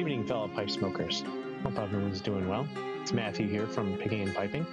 evening, fellow pipe smokers. Hope everyone's doing well. It's Matthew here from Picking and Piping.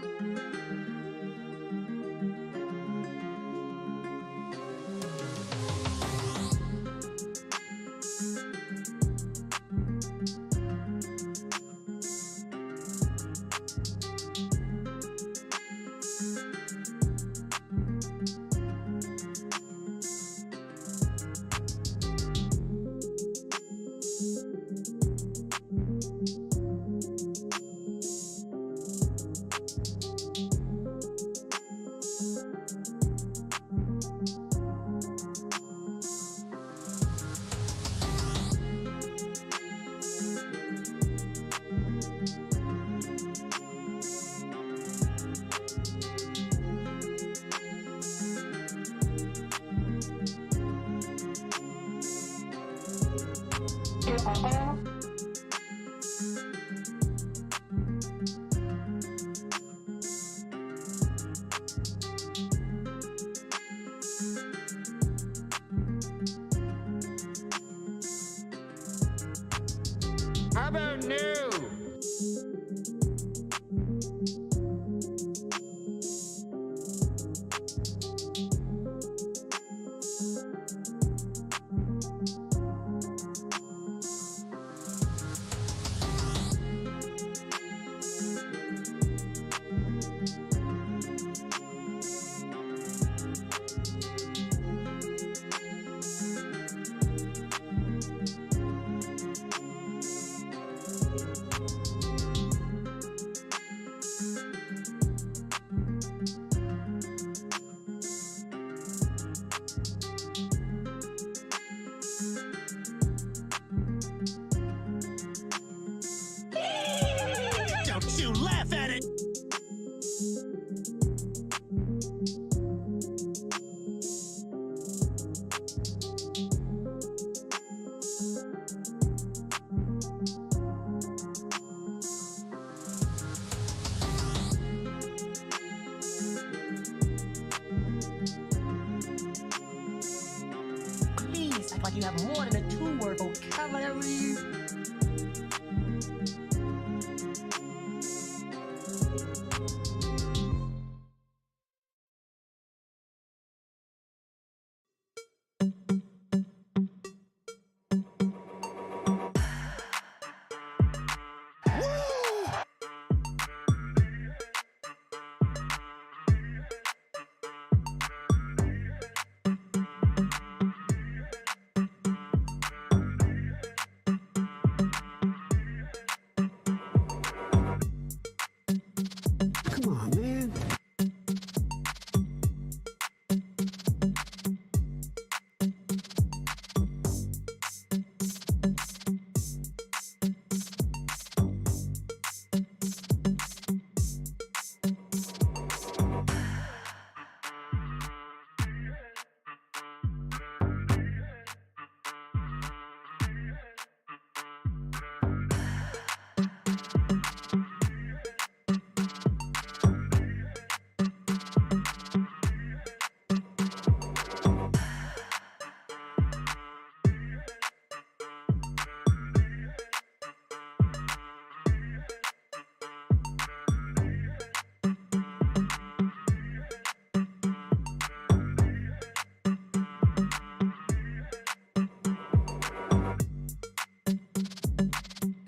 How about new? Don't you laugh at it! Please act like you have more than a two-word vocabulary. Come on, man.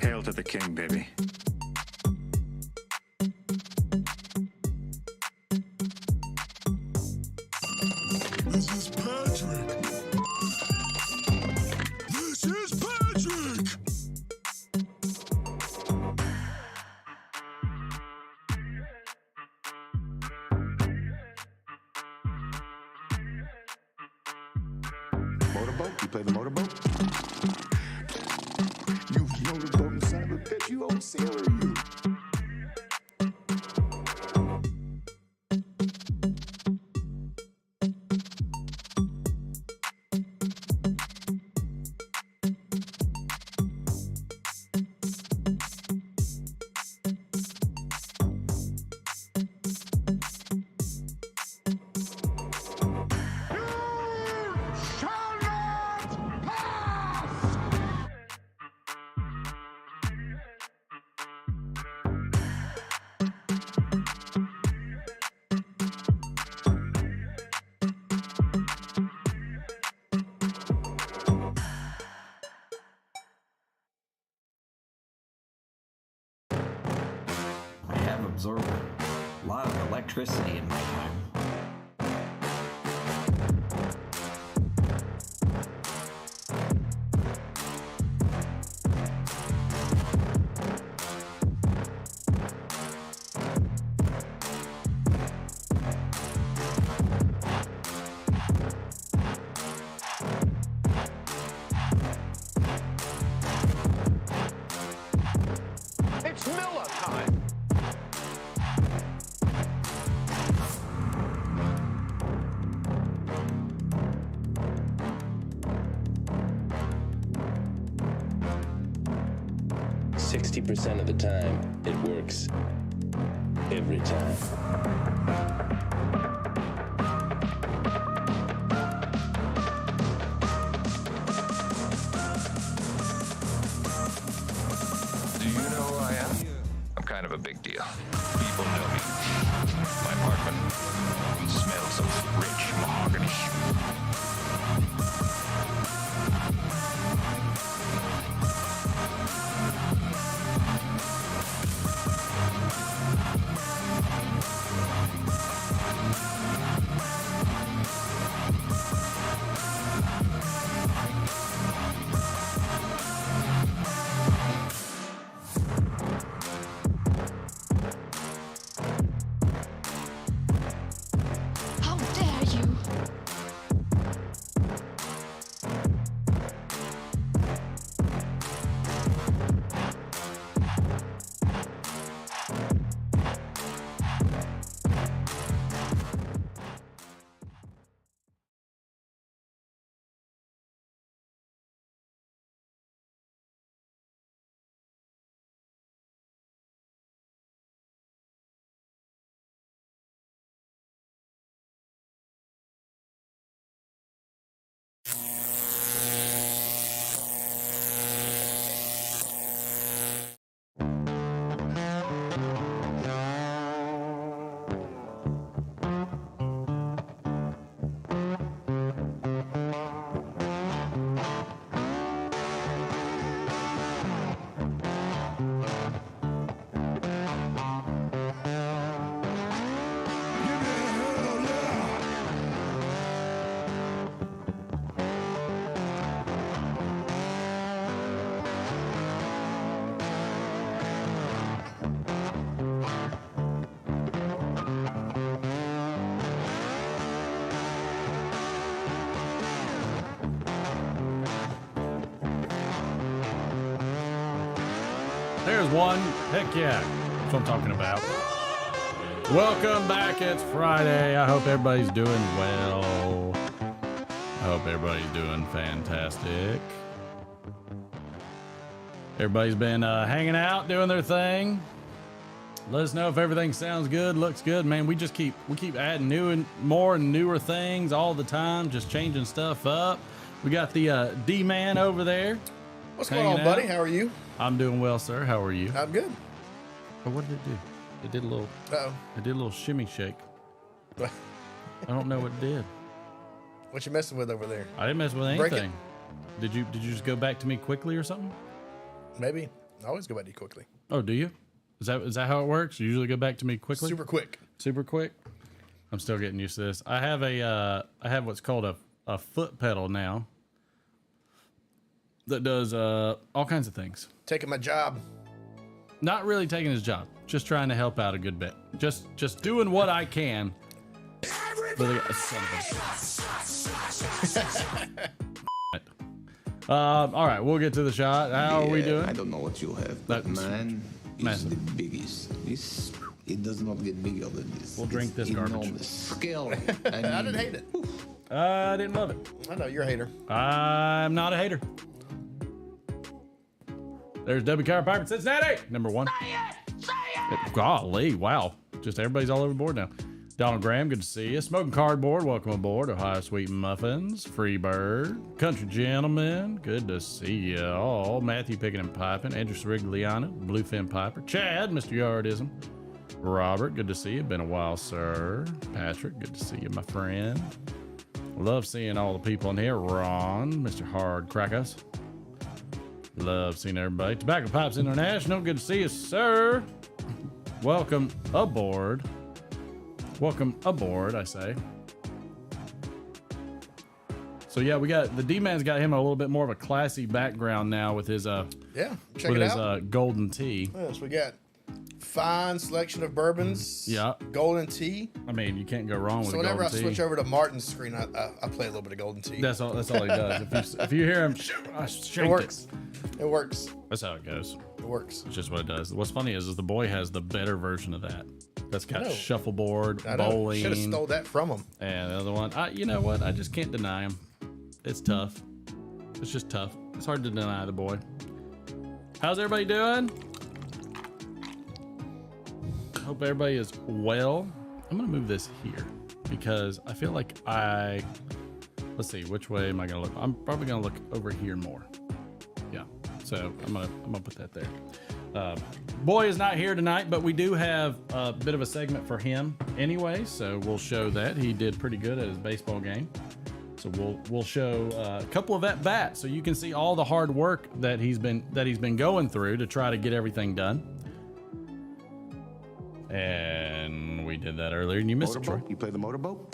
Hail to the king, baby. This is Patrick. This is Patrick. Motorboat? You play the motorboat? You motorboat son of a bitch, you old sailor, you. Shall not pass! electricity in my time. It's Miller time. %60 of the time, it works. Every time. Do you know who I am? I'm kind of a big deal. People know me. My apartment smells of rich mahogany. How dare you? There's one. Heck yeah. That's what I'm talking about. Welcome back. It's Friday. I hope everybody's doing well. I hope everybody's doing fantastic. Everybody's been hanging out, doing their thing. Let us know if everything sounds good, looks good. Man, we keep adding new and more and newer things all the time, just changing stuff up. We got the D-Man over there. What's going on, buddy? How are you? I'm doing well, sir. How are you? I'm good. Oh, what did it do? It did a little. Uh-oh. It did a little shimmy shake. I don't know what it did. What you messing with over there? I didn't mess with anything. Did you just go back to me quickly or something? Maybe. I always go back to you quickly. Oh, do you? Is that how it works? You usually go back to me quickly? Super quick. Super quick? I'm still getting used to this. I have what's called a foot pedal now that does all kinds of things. Taking my job. Not really taking his job. Just trying to help out a good bit. Just doing what I can. All right, we'll get to the shot. How are we doing? I don't know what you have, but man, it's the biggest. It does not get bigger than this. We'll drink this garbage. Enormous scale. I didn't hate it. I didn't love it. I know you're a hater. I'm not a hater. There's Debbie Chiropractic Cincinnati, number one. Say it! Golly, wow. Just everybody's all over board now. Donald Graham, good to see you. Smoking Cardboard, welcome aboard. Ohio Sweet Muffins, Freebird, Country Gentleman, good to see you all. Matthew Picking and Piping, Andrew Srigliano, Bluefin Piper, Chad, Mr. Yardism, Robert, good to see you. Been a while, sir. Patrick, good to see you, my friend. Love seeing all the people in here. Ron, Mr. Hard Crackers. Love seeing everybody. Tobacco Pipes International, good to see you, sir. Welcome aboard. Welcome aboard, I say. So yeah, we got the D-Man's got him a little bit more of a classy background now with his check with it his out. golden tea. Yes, we got fine selection of bourbons. Yeah, golden tea. I mean, you can't go wrong with so whenever golden tea. I switch over to Martin's screen, I play a little bit of golden tea. That's all he does. If you hear him, I it works. It works. That's how it goes. It works. It's just what it does. What's funny is the boy has the better version of that. That's got shuffleboard, bowling. Should have stole that from him. And the other one, you know what? I just can't deny him. It's tough. It's just tough. It's hard to deny the boy. How's everybody doing? Hope everybody is well. I'm gonna move this here because I feel like let's see, which way am I gonna look? I'm probably gonna look over here more. Yeah. So I'm gonna put that there. Boy is not here tonight, but we do have a bit of a segment for him anyway, so we'll show that. He did pretty good at his baseball game. So we'll show a couple of at bats so you can see all the hard work that he's been going through to try to get everything done. And we did that earlier, and you missed it, Troy. You play the motorboat?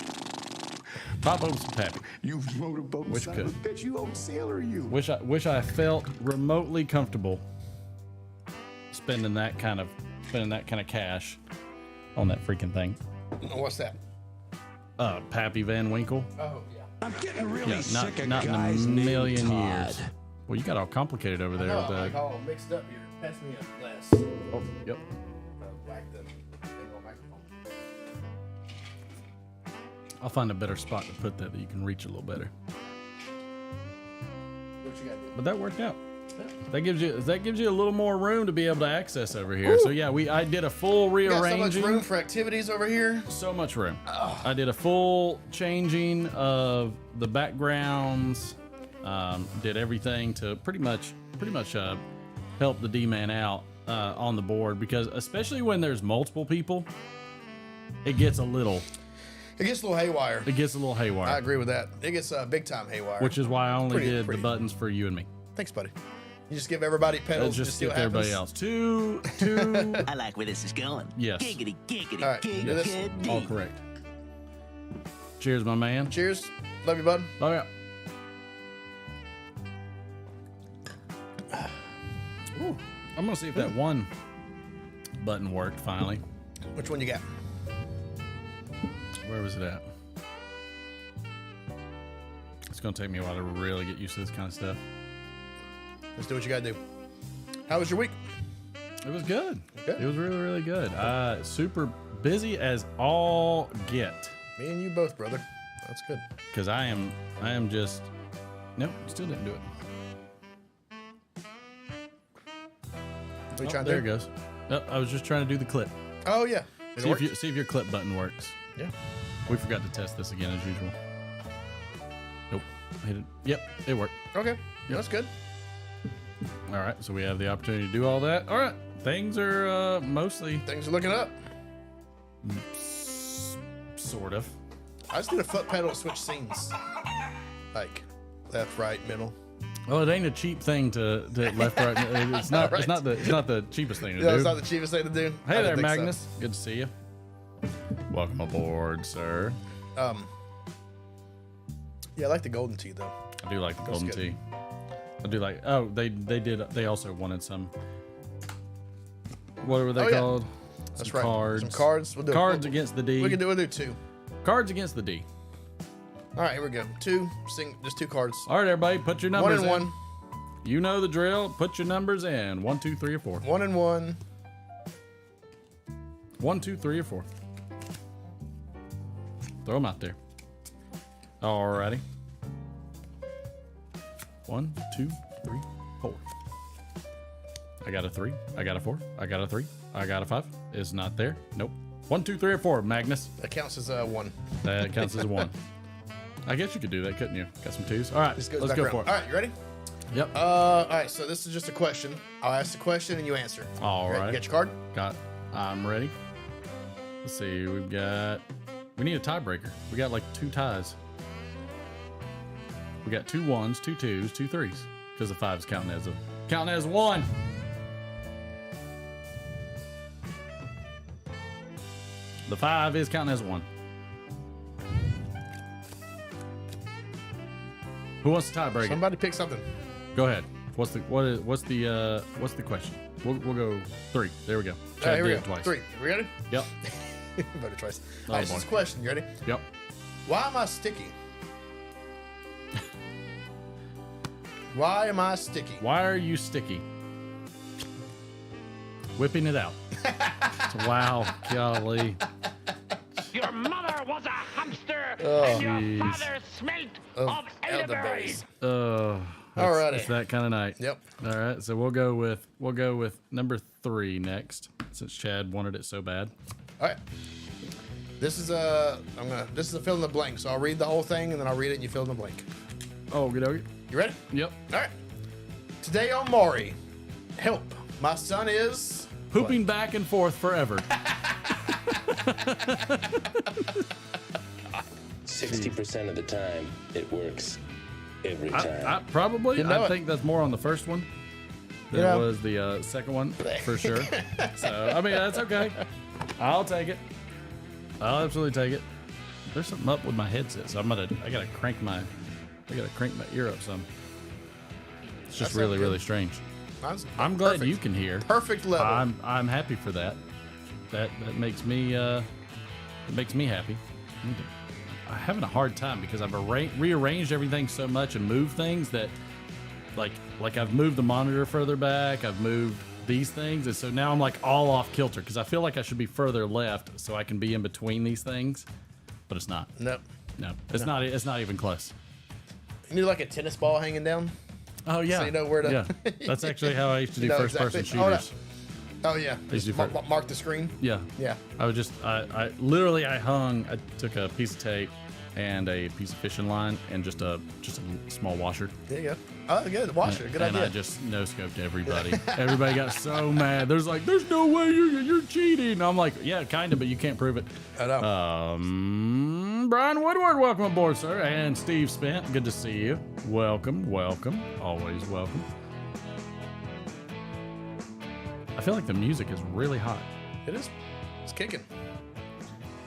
Pop over some Pappy. You motorboat Wish son could. of a bitch, you old sailor, you. Wish I felt remotely comfortable spending that kind of cash on that freaking thing. What's that? Pappy Van Winkle. Oh yeah. I'm getting really sick of not in a guys named million Todd. years. Well, you got all complicated over there. No, with like all mixed up here. Pass me a glass. Oh, yep. Whack the thing on microphone. I'll find a better spot to put that you can reach a little better. What you gotta do? But that worked out. That gives you a little more room to be able to access over here. Ooh. So yeah, I did a full rearranging. Got so much room for activities over here. So much room. I did a full changing of the backgrounds. Did everything to pretty much help the D-Man out on the board, because especially when there's multiple people, it gets a little haywire. It gets a little haywire. I agree with that. It gets big time haywire. Which is why I only did the buttons for you and me. Thanks, buddy. You just give everybody pedals. Just see give what everybody happens. else. Two. I like where this is going. Yes. Giggity, giggity, All right, giggity. All correct. Cheers, my man. Cheers. Love you, bud. Oh yeah. Ooh. I'm gonna see if that one button worked finally. Which one you got? Where was it at? It's gonna take me a while to really get used to this kind of stuff. Let's do what you gotta do. How was your week? It was good. Okay. It was really, really good. Super busy as all get. Me and you both, brother. That's good. Because I am just, nope, still didn't do it. What are you trying to there do? it goes. Oh, I was just trying to do the clip. Oh yeah. See if your clip button works. Yeah. We forgot to test this again as usual. Nope. Hit it. Yep, it worked. Okay. Yep. That's good. All right, so we have the opportunity to do all that. All right, things are mostly Things are looking up. sort of. I just need a foot pedal to switch scenes. Like left, right, middle. Well, it ain't a cheap thing to left, right. It's not. Right. It's not the cheapest thing to Yeah, do. it's not the cheapest thing to do. I Hey didn't there, think so. Magnus. Good to see you. Welcome aboard, sir. Yeah, I like the golden tea though. I do like the golden good. tea. I do like. Oh, they also wanted some. What were they called? That's Some right. Cards. Some cards. We'll do Cards against the D. We'll do two. Cards against the D. All right, here we go. Just two cards. All right, everybody, put your numbers One and in. one. You know the drill. Put your numbers in. 1, 2, 3, or 4. 1 and 1. 1, 2, 3, or 4. Throw them out there. Alrighty. 1, 2, 3, 4. I got a 3. I got a 4. I got a 3. I got a 5. It's not there. Nope. 1, 2, 3, or 4. Magnus. That counts as 1. That counts as 1. I guess you could do that, couldn't you? Got some 2s. All right, let's go for it. All right, you ready? Yep. All right, so this is just a question. I'll ask the question and you answer. All right. You got your card? I'm ready. Let's see. We need a tiebreaker. We got like 2 ties. We got 2 1s, 2 2s, 2 3s. Because the 5 is counting as 1. The 5 is counting as 1. Who wants to tie break? Somebody pick something. Go ahead. What's the question? We'll go 3. There we go. All right, here we go. Twice. 3. We ready? Yep. Voted twice. Oh, All right, this is a question. You ready? Yep. Why am I sticky? Why am I sticky? Why are you sticky? Whipping it out. Wow, golly. Your mother was a hamster, Oh, and your jeez. father smelt of elderberries. Alrighty. It's that kind of night. Yep. All right, so we'll go with number 3 next, since Chad wanted it so bad. All right. This is a fill in the blank. So I'll read the whole thing and then I'll read it and you fill in the blank. Oh, good. You ready? Yep. All right. Today on Maury, help. My son is Pooping back and forth forever. 60% of the time, it works every time. I think that's more on the first one than Yeah. it was the second one, for sure. So, I mean, that's okay. I'll take it. I'll absolutely take it. There's something up with my headset, so I gotta crank my ear up some. It's just really, really strange. I'm glad you can hear. Perfect level. I'm happy for that. That makes me happy. I'm having a hard time because I've rearranged everything so much and moved things that like I've moved the monitor further back, I've moved these things, and so now I'm like all off kilter because I feel like I should be further left so I can be in between these things, but it's not. Nope. No, it's not. It's not even close. You need like a tennis ball hanging down. Oh yeah. So you know where to. Yeah. That's actually how I used to do You know first-person exactly. shooters. Oh yeah. I used to do Mark the screen. Yeah. Yeah. I took a piece of tape and a piece of fishing line and just a small washer. There you go. Oh, good. Washer. Good idea. And I just no-scoped everybody. Everybody got so mad. There's no way you're cheating. I'm like, yeah, kind of, but you can't prove it. I know. Brian Woodward, welcome aboard, sir. And Steve Spent, good to see you. Welcome. Always welcome. I feel like the music is really hot. It is. It's kicking.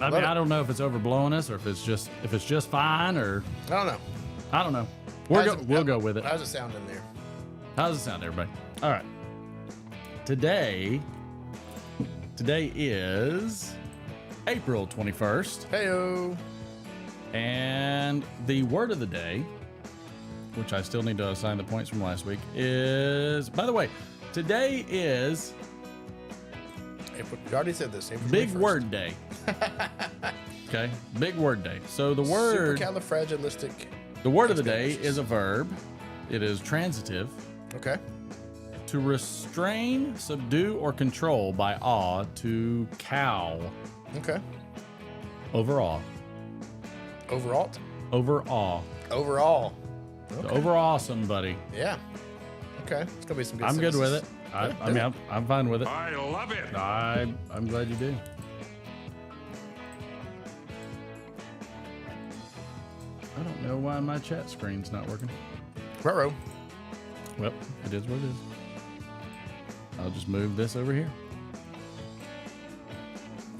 I mean, I don't know if it's overblowing us or if it's just fine or I don't know. We'll go with it. How's it sound in there? How's it sound, everybody? All right. Today is April 21st. Heyo. And the word of the day, which I still need to assign the points from last week, is, by the way, today is You already said this. April Big 21st. Word Day. Okay, Big Word Day. So the word Supercalifragilistic. The word of the day is a verb. It is transitive. Okay. To restrain, subdue, or control by awe, to cow. Okay. Overall. Overall. Overall. Overall. Okay. To overawe somebody. Yeah. Okay. It's gonna be some good. I'm good with it. Yeah, I mean, I'm fine with it. I love it. I'm glad you do. I don't know why my chat screen's not working. Ruh-roh. Well, it is what it is. I'll just move this over here.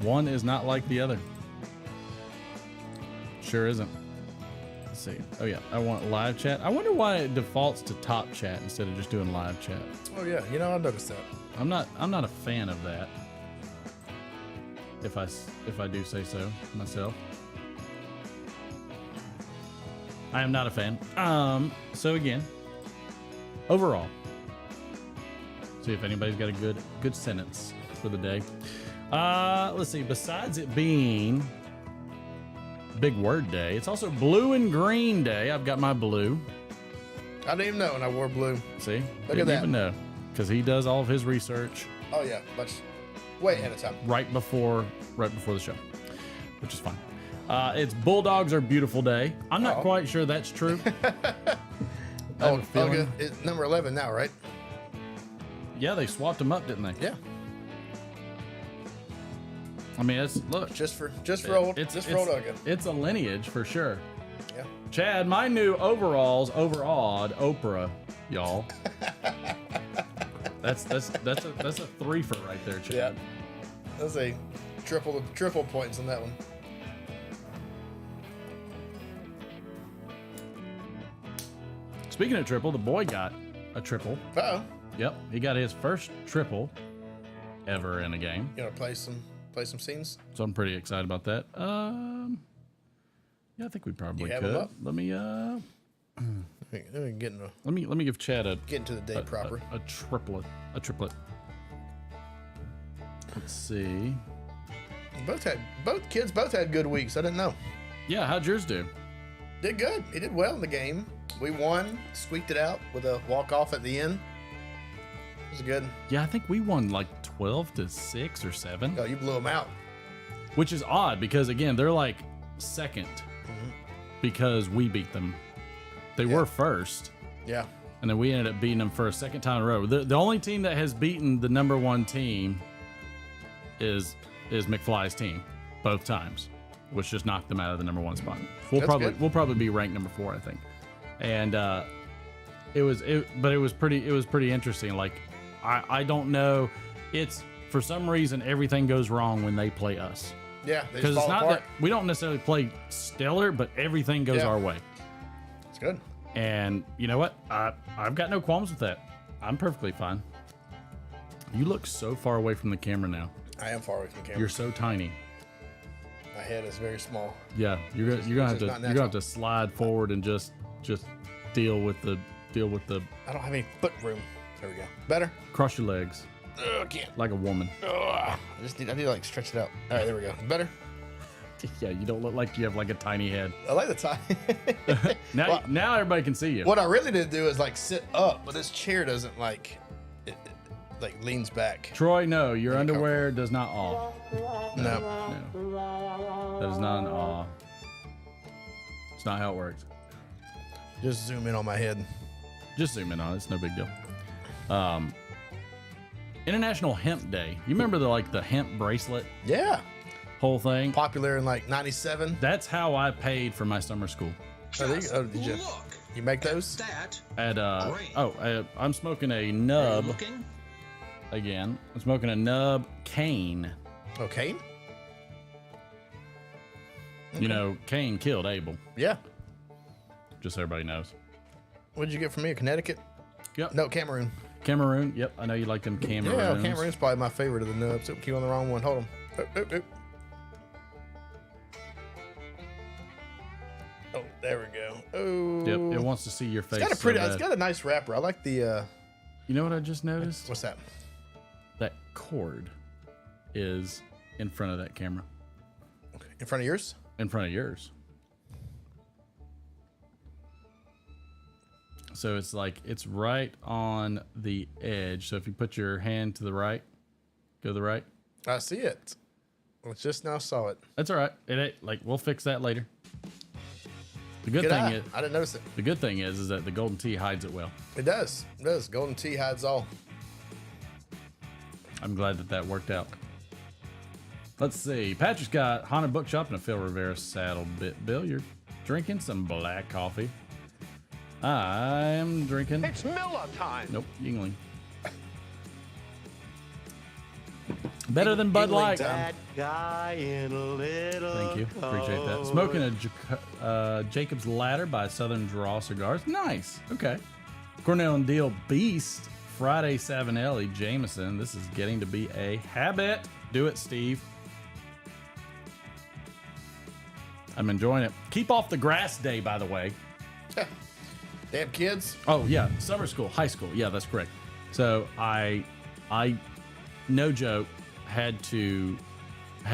One is not like the other. Sure isn't. Let's see. Oh yeah, I want live chat. I wonder why it defaults to top chat instead of just doing live chat. Oh yeah, I noticed that. I'm not a fan of that. If I do say so myself. I am not a fan. So again, overall. See if anybody's got a good sentence for the day. Let's see. Besides it being Big Word Day, it's also Blue and Green Day. I've got my blue. I didn't even know when I wore blue. See? Look at that. Even know. Because he does all of his research. Oh yeah, way ahead of time. Right before the show, which is fine. It's Bulldogs Are Beautiful Day. I'm not quite sure that's true. Okay. It's number 11 now, right? Yeah, they swapped them up, didn't they? Yeah. I mean, look. Just for old Ugga. It's a lineage for sure. Yeah. Chad, my new overalls overawed Oprah, y'all. That's a threefer right there, Chad. Yeah. That's a triple points on that one. Speaking of triple, the boy got a triple. Uh-oh. Yep, he got his first triple ever in a game. You want to play some scenes? So I'm pretty excited about that. Yeah, I think we probably have could. them up? Let me let me give Chad a get into the day proper. A triplet. Let's see. Both kids had good weeks. I didn't know. Yeah, how'd yours do? Did good. He did well in the game. We won, squeaked it out with a walk-off at the end. It was good. Yeah, I think we won like 12-6 or 7. Oh, you blew them out. Which is odd because, again, they're like second because we beat them. They were first. Yeah. And then we ended up beating them for a second time in a row. The only team that has beaten the number 1 team is McFly's team both times, which just knocked them out of the number 1 spot. We'll probably be ranked number 4, I think. And it was pretty interesting. Like I don't know, it's for some reason everything goes wrong when they play us. Yeah, because it's not that we don't necessarily play stellar, but everything goes our way. It's good. And you know what? I've got no qualms with that. I'm perfectly fine. You look so far away from the camera now. I am far away from the camera. You're so tiny. My head is very small. Yeah, you're gonna have to slide forward and just deal with the. I don't have any foot room. There we go. Better. Cross your legs. I can't. Like a woman. I need to like stretch it out. All right, there we go. Better. Yeah, you don't look like you have like a tiny head. I like the tiny. now everybody can see you. What I really need to do is like sit up, but this chair doesn't like it like leans back. Troy, no, your underwear does not awe. No. That is not an awe. It's not how it works. Just zoom in on my head. Just zoom in on it. It's no big deal. International Hemp Day. You remember the hemp bracelet? Yeah. Whole thing. Popular in like '97. That's how I paid for my summer school. Did you? You make those? I'm smoking a nub. Again, I'm smoking a nub cane. Oh, Cain? Okay. You know, Cain killed Abel. Yeah. Just so everybody knows. What did you get from me? Connecticut? Yep. No, Cameroon. Cameroon. Yep. I know you like them Cameroons. Yeah, Cameroon's probably my favorite of the nubs. Keep on the wrong one. Hold on. Oh, there we go. Oh. Yep. It wants to see your face. It's got a nice wrapper. I like the. You know what I just noticed? What's that? That cord is in front of that camera. Okay. In front of yours? In front of yours. So it's like it's right on the edge. So if you put your hand to the right, go to the right. I see it. I just now saw it. That's all right. It ain't like we'll fix that later. The good thing is I didn't notice it. The good thing is that the golden tea hides it well. It does. It does. Golden tea hides all. I'm glad that worked out. Let's see. Patrick's got Haunted Bookshop and a Phil Rivera saddle bit. Bill, you're drinking some black coffee. I'm drinking. It's Miller time. Nope, Yingling. Better than Bud Light. That guy in a little. Thank you. Appreciate that. Smoking a Jacob's Ladder by Southern Draw Cigars. Nice. Okay. Cornell and Deal Beast. Friday Savinelli Jameson. This is getting to be a habit. Do it, Steve. I'm enjoying it. Keep off the grass day, by the way. Damn kids. Oh yeah, summer school, high school. Yeah, that's correct. So I, no joke, had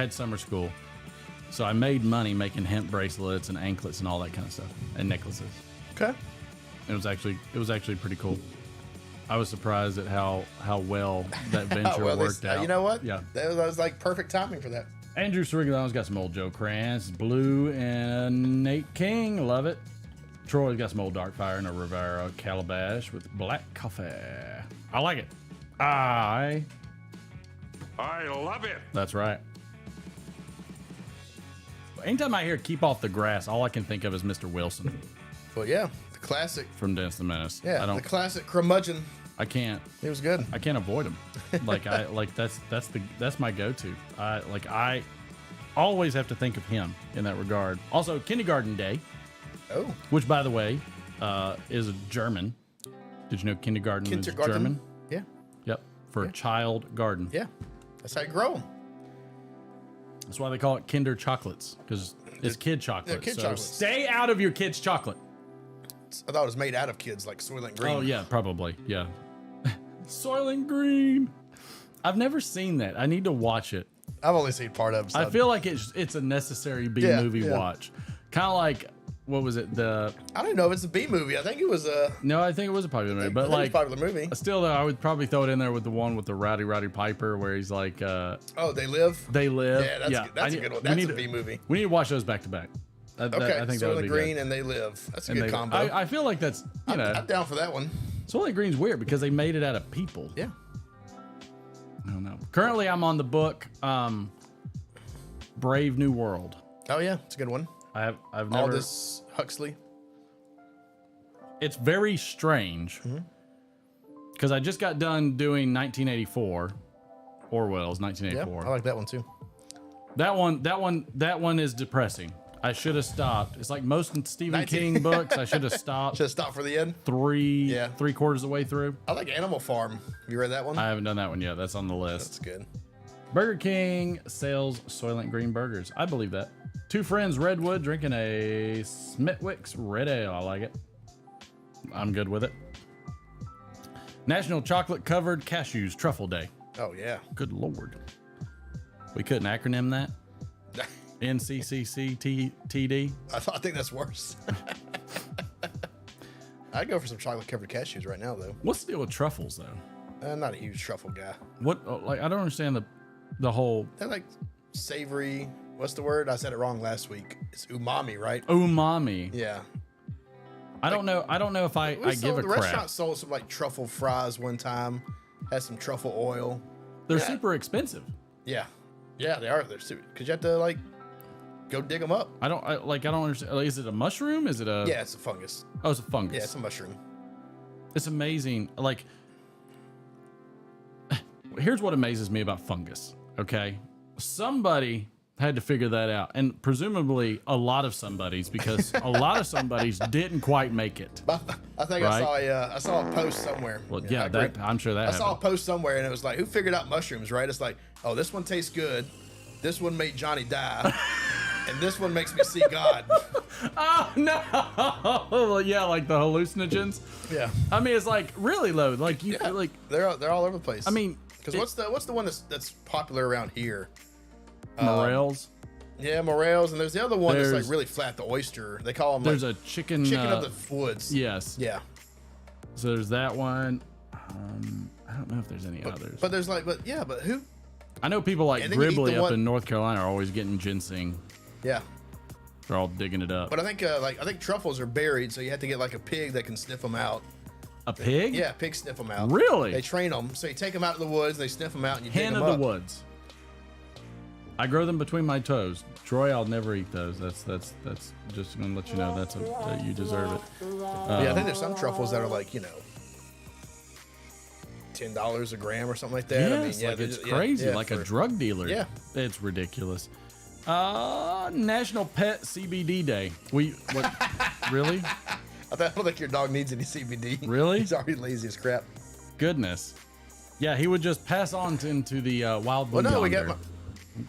summer school. So I made money making hemp bracelets and anklets and all that kind of stuff and necklaces. Okay. It was actually pretty cool. I was surprised at how well that venture worked out. You know what? Yeah. That was like perfect timing for that. Andrew Soriglano's got some old Joe Krantz, Blue, and Nate King. Love it. Troy's got some old Darkfire and a Rivera Calabash with black coffee. I like it. I love it. That's right. Anytime I hear "keep off the grass," all I can think of is Mr. Wilson. Well, yeah, the classic from Dennis the Menace. Yeah, the classic curmudgeon. I can't. He was good. I can't avoid him. That's my go-to. I always have to think of him in that regard. Also, Kindergarten Day. Oh. Which, by the way, is German. Did you know kindergarten is German? Yeah. Yep. For child garden. Yeah. That's how you grow them. That's why they call it Kinder chocolates, because it's kid chocolate. Kid so chocolates. stay out of your kids' chocolate. I thought it was made out of kids, like Soylent Green. Oh yeah, probably. Yeah. Soylent Green. I've never seen that. I need to watch it. I've only seen part of it. So I feel like it's a necessary B movie watch. Kind of like, what was it? I don't know if it's a B movie. I think it was a. No, I think it was a popular movie, but like it was a popular movie. Still, though, I would probably throw it in there with the one with the Rowdy Piper, where he's like, "Oh, They Live." They Live. Yeah, that's a good one. That's a B movie. We need to watch those back to back. Okay, I think that would be Green good. and They Live. That's a good combo. I feel like that's I'm down for that one. Soylent Green's weird because they made it out of people. Yeah. I don't know. Currently, I'm on the book Brave New World. Oh yeah, it's a good one. I've never. Aldous Huxley. It's very strange because I just got done doing 1984, Orwell's 1984. Yeah, I like that one too. That one is depressing. I should have stopped. It's like most Stephen King books. I should have stopped. Should have stopped for the end. Three quarters of the way through. I like Animal Farm. Have you read that one? I haven't done that one yet. That's on the list. That's good. Burger King sells Soylent Green burgers. I believe that. Two friends, Redwood, drinking a Smithwick's Red Ale. I like it. I'm good with it. National Chocolate Covered Cashews Truffle Day. Oh, yeah. Good Lord. We couldn't acronym that? NCCCTD? I think that's worse. I'd go for some chocolate covered cashews right now, though. What's the deal with truffles, though? I'm not a huge truffle guy. What? Like, I don't understand the whole. They're like savory. What's the word? I said it wrong last week. It's umami, right? Umami. Yeah. I don't know. I don't know if I give a the crap. restaurant sold some like truffle fries one time. Had some truffle oil. They're super expensive. Yeah. Yeah, they are. They're super. Because you have to like go dig them up. I don't understand. Like, is it a mushroom? Is it a? Yeah, it's a fungus. Oh, it's a fungus. Yeah, it's a mushroom. It's amazing. Like, here's what amazes me about fungus. Okay, somebody had to figure that out, and presumably a lot of somebodies, because a lot of somebodies didn't quite make it. I think right? I saw a post somewhere. Well, yeah, I'm sure that. I saw a post somewhere, and it was like, who figured out mushrooms? Right? It's like, oh, this one tastes good. This one made Johnny die. And this one makes me see God. Oh no! Yeah, like the hallucinogens. Yeah. I mean, it's like really low. Like like they're all over the place. I mean, because what's the one that's popular around here? Morels. Yeah, Morels, and there's the other one that's like really flat. The oyster. They call them. There's like, a chicken of the woods. Yes. Yeah. So there's that one. I don't know if there's any others. But there's but who? I know people like Gribbly up in North Carolina are always getting ginseng. Yeah. They're all digging it up. But I think truffles are buried, so you have to get like a pig that can sniff them out. A pig? Yeah, pigs sniff them out. Really? They train them, so you take them out of the woods, they sniff them out, and you dig them up. Hen of the woods. I grow them between my toes. Troy, I'll never eat those. That's just gonna let you know that you deserve it. Yeah, I think there's some truffles that are like $10 a gram or something like that. Yes, I mean, it's crazy, like a drug dealer. Yeah, it's ridiculous. National Pet CBD Day. Really? I don't think your dog needs any CBD. Really? He's already lazy as crap. Goodness. Yeah, he would just pass on into the wild blue. Well, no, yonder. we got my.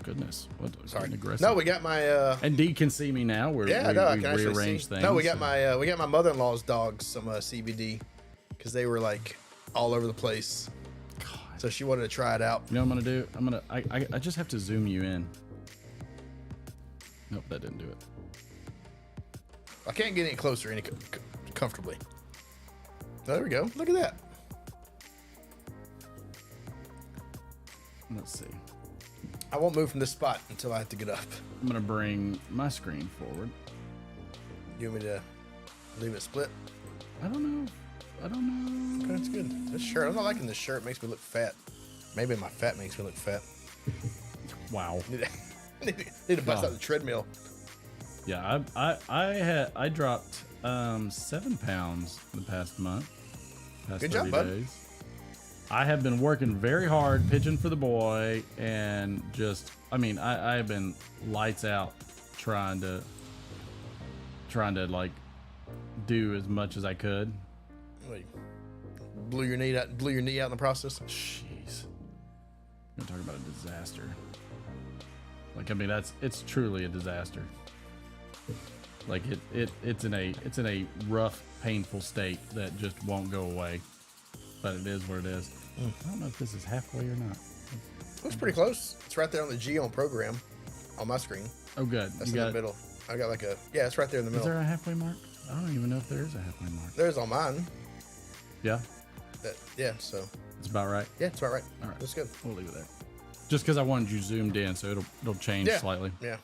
Goodness. Sorry. Aggressive. No, we got my. And Dee can see me now. We rearranged things. No, we got my mother-in-law's dogs some CBD because they were like all over the place. God. So she wanted to try it out. You know what I'm gonna do? I just have to zoom you in. Nope, that didn't do it. I can't get any closer comfortably. There we go. Look at that. Let's see. I won't move from this spot until I have to get up. I'm gonna bring my screen forward. You want me to leave it split? I don't know. That's good. This shirt. I'm not liking this shirt. It makes me look fat. Maybe my fat makes me look fat. Wow. Need to bust out the treadmill. Yeah, I dropped 7 pounds in the past month. Past Good 30 job, bud. days. I have been working very hard, pitching for the boy, and just, I mean, I have been lights out trying to like do as much as I could. Wait, blew your knee out in the process. Jeez, I'm talking about a disaster. Like, I mean, it's truly a disaster. Like it's in a rough, painful state that just won't go away. But it is what it is. I don't know if this is halfway or not. Looks pretty close. It's right there on the Geon program on my screen. Oh, good. That's in the middle. I got like a, yeah, it's right there in the middle. Is there a halfway mark? I don't even know if there is a halfway mark. There's on mine. Yeah? Yeah, so. It's about right? Yeah, it's about right. All right. That's good. We'll leave it there. Just because I wanted you zoomed in, so it'll change slightly. Yeah.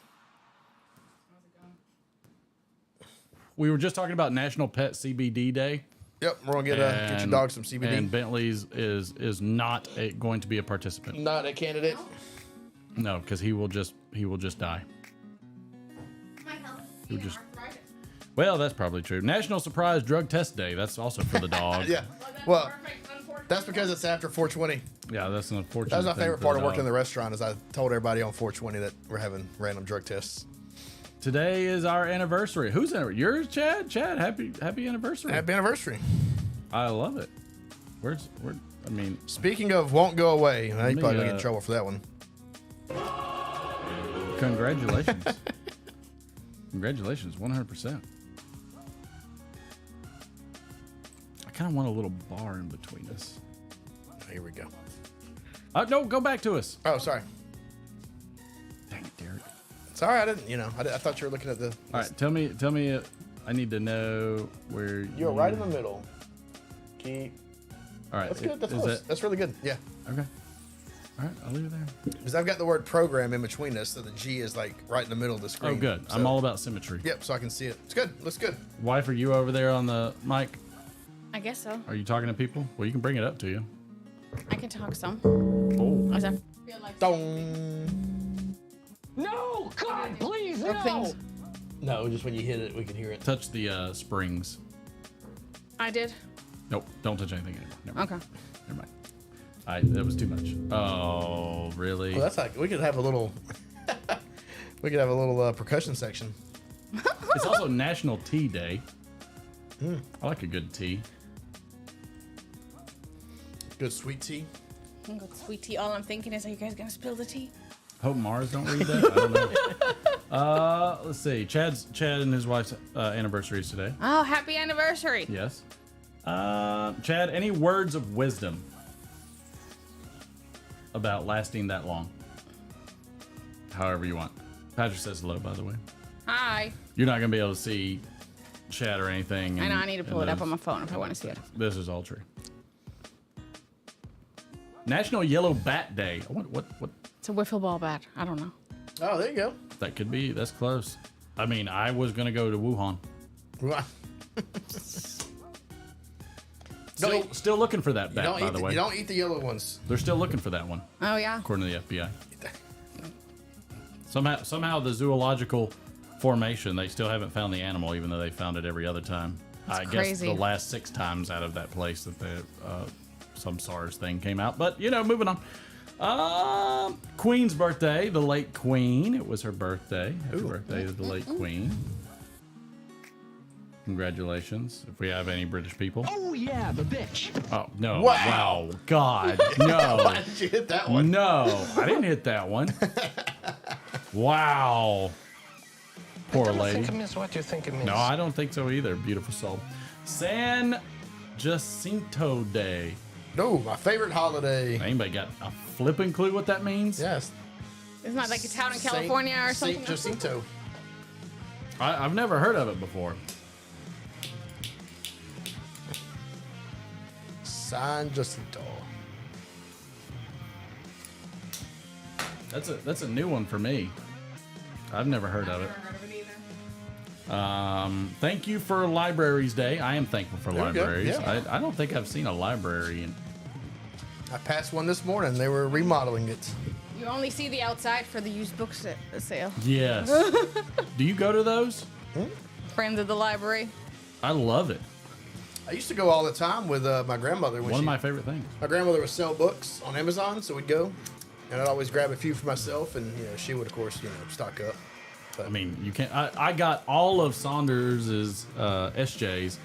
We were just talking about National Pet CBD Day. Yep, we're gonna get your dog some CBD. And Bentley's is not going to be a participant. Not a candidate. No, because he will just die. He would just. Well, that's probably true. National Surprise Drug Test Day. That's also for the dog. Yeah. Well, that's because it's after 420. Yeah, that's an unfortunate. That was my thing favorite for part the of working in dog. the restaurant. Is I told everybody on 420 that we're having random drug tests. Today is our anniversary. Whose anniversary? Yours, Chad? Chad, happy anniversary. Happy anniversary. I love it. I mean, speaking of won't go away, you probably gonna get in trouble for that one. Congratulations. Congratulations, 100%. I kind of want a little bar in between us. Here we go. No, go back to us. Oh, sorry. Dang it, Derek. Sorry, I didn't. I thought you were looking at the. All right, tell me. I need to know where you're right in the middle. Keep. All right, that's good. That's close. That's really good. Yeah. Okay. All right, I'll leave it there. Because I've got the word program in between us, so the G is like right in the middle of the screen. Oh, good. So, I'm all about symmetry. Yep, so I can see it. It's good. Looks good. Wife, are you over there on the mic? I guess so. Are you talking to people? Well, you can bring it up to you. I can talk some. Oh. I feel like No, God, please, Or no. things. No, just when you hit it, we can hear it. Touch the springs. I did. Nope, don't touch anything anymore. Never mind. Okay. Never mind. That was too much. Oh, really? Well, that's like we could have a little. We could have a little percussion section. It's also National Tea Day. I like a good tea. Good sweet tea. Good sweet tea. All I'm thinking is, are you guys gonna spill the tea? Hope Mars don't read that. I don't know. Let's see. Chad and his wife's anniversary is today. Oh, happy anniversary! Yes. Chad, any words of wisdom about lasting that long? However you want. Patrick says hello, by the way. Hi. You're not gonna be able to see chat or anything. I know. I need to pull it up on my phone if I want to see it. This is all true. National Yellow Bat Day. What? It's a wiffle ball bat. I don't know. Oh, there you go. That could be. That's close. I mean, I was gonna go to Wuhan. Still looking for that bat, by the way. You don't eat the yellow ones. They're still looking for that one. Oh yeah. According to the FBI. Somehow the zoological formation, they still haven't found the animal, even though they found it every other time. I guess the last 6 times out of that place that the some SARS thing came out. But moving on. Queen's birthday, the late Queen. It was her birthday. Happy birthday to the late Queen. Congratulations. If we have any British people. Oh yeah, the bitch. Oh no! Wow. God, no! Why did you hit that one? No, I didn't hit that one. Wow. Poor lady. I think it means what you think it means. No, I don't think so either. Beautiful soul. San Jacinto Day. No, my favorite holiday. Anybody got a flipping clue what that means? Yes. Isn't that like a town in California or something? Saint Jacinto. I've never heard of it before. San Jacinto. That's a new one for me. I've never heard of it. Thank you for Libraries Day. I am thankful for There we go, libraries. yeah. I don't think I've seen a library in. I passed one this morning. They were remodeling it. You only see the outside for the used book sale. Yes. Do you go to those? Friends of the library. I love it. I used to go all the time with my grandmother. One of my favorite things. My grandmother would sell books on Amazon, so we'd go, and I'd always grab a few for myself, and she would, of course, stock up. But, I mean, you can't. I got all of Saunders's SJ's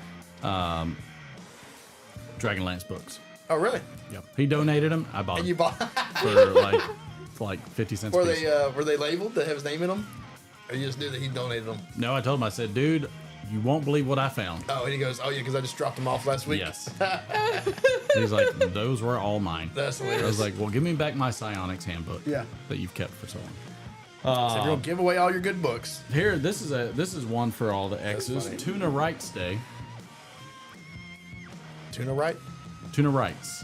Dragonlance books. Oh, really? Yep. He donated them. I bought And them you bought for like 50 cents. Were a piece. they labeled to have his name in them, or you just knew that he donated them? No, I told him. I said, dude, you won't believe what I found. Oh, and he goes, oh yeah, because I just dropped them off last week. Yes. He's like, those were all mine. That's hilarious. I was like, well, give me back my Psionics handbook. Yeah. That you've kept for so So long. you'll give away all your good books. Here, this is one for all the X's. funny. Tuna Rights Day. Tuna right? Tuna Rights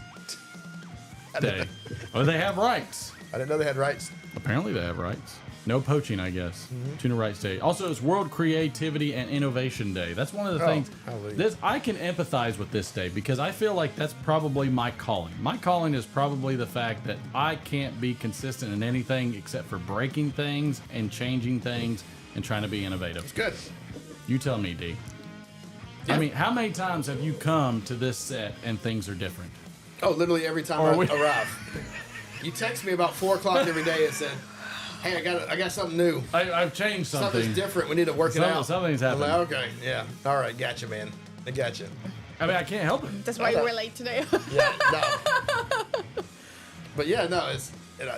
Day. Oh, they have rights. I didn't know they had rights. Apparently they have rights. No poaching, I guess. Tuna Rights Day. Also, it's World Creativity and Innovation Day. That's one of the things. hallelujah. I can empathize with this day because I feel like that's probably my calling. My calling is probably the fact that I can't be consistent in anything except for breaking things and changing things and trying to be innovative. It's good. You tell me, D. I mean, how many times have you come to this set and things are different? Oh, literally every time I arrive. You text me about 4 o'clock every day and said, hey, I got something new. I've changed something. Something's different. We need to work it out. Something's I'm happened. like, okay, yeah. All right, gotcha, man. I gotcha. I mean, I can't help it. That's why you were late today. Yeah, no. But yeah, no, it's,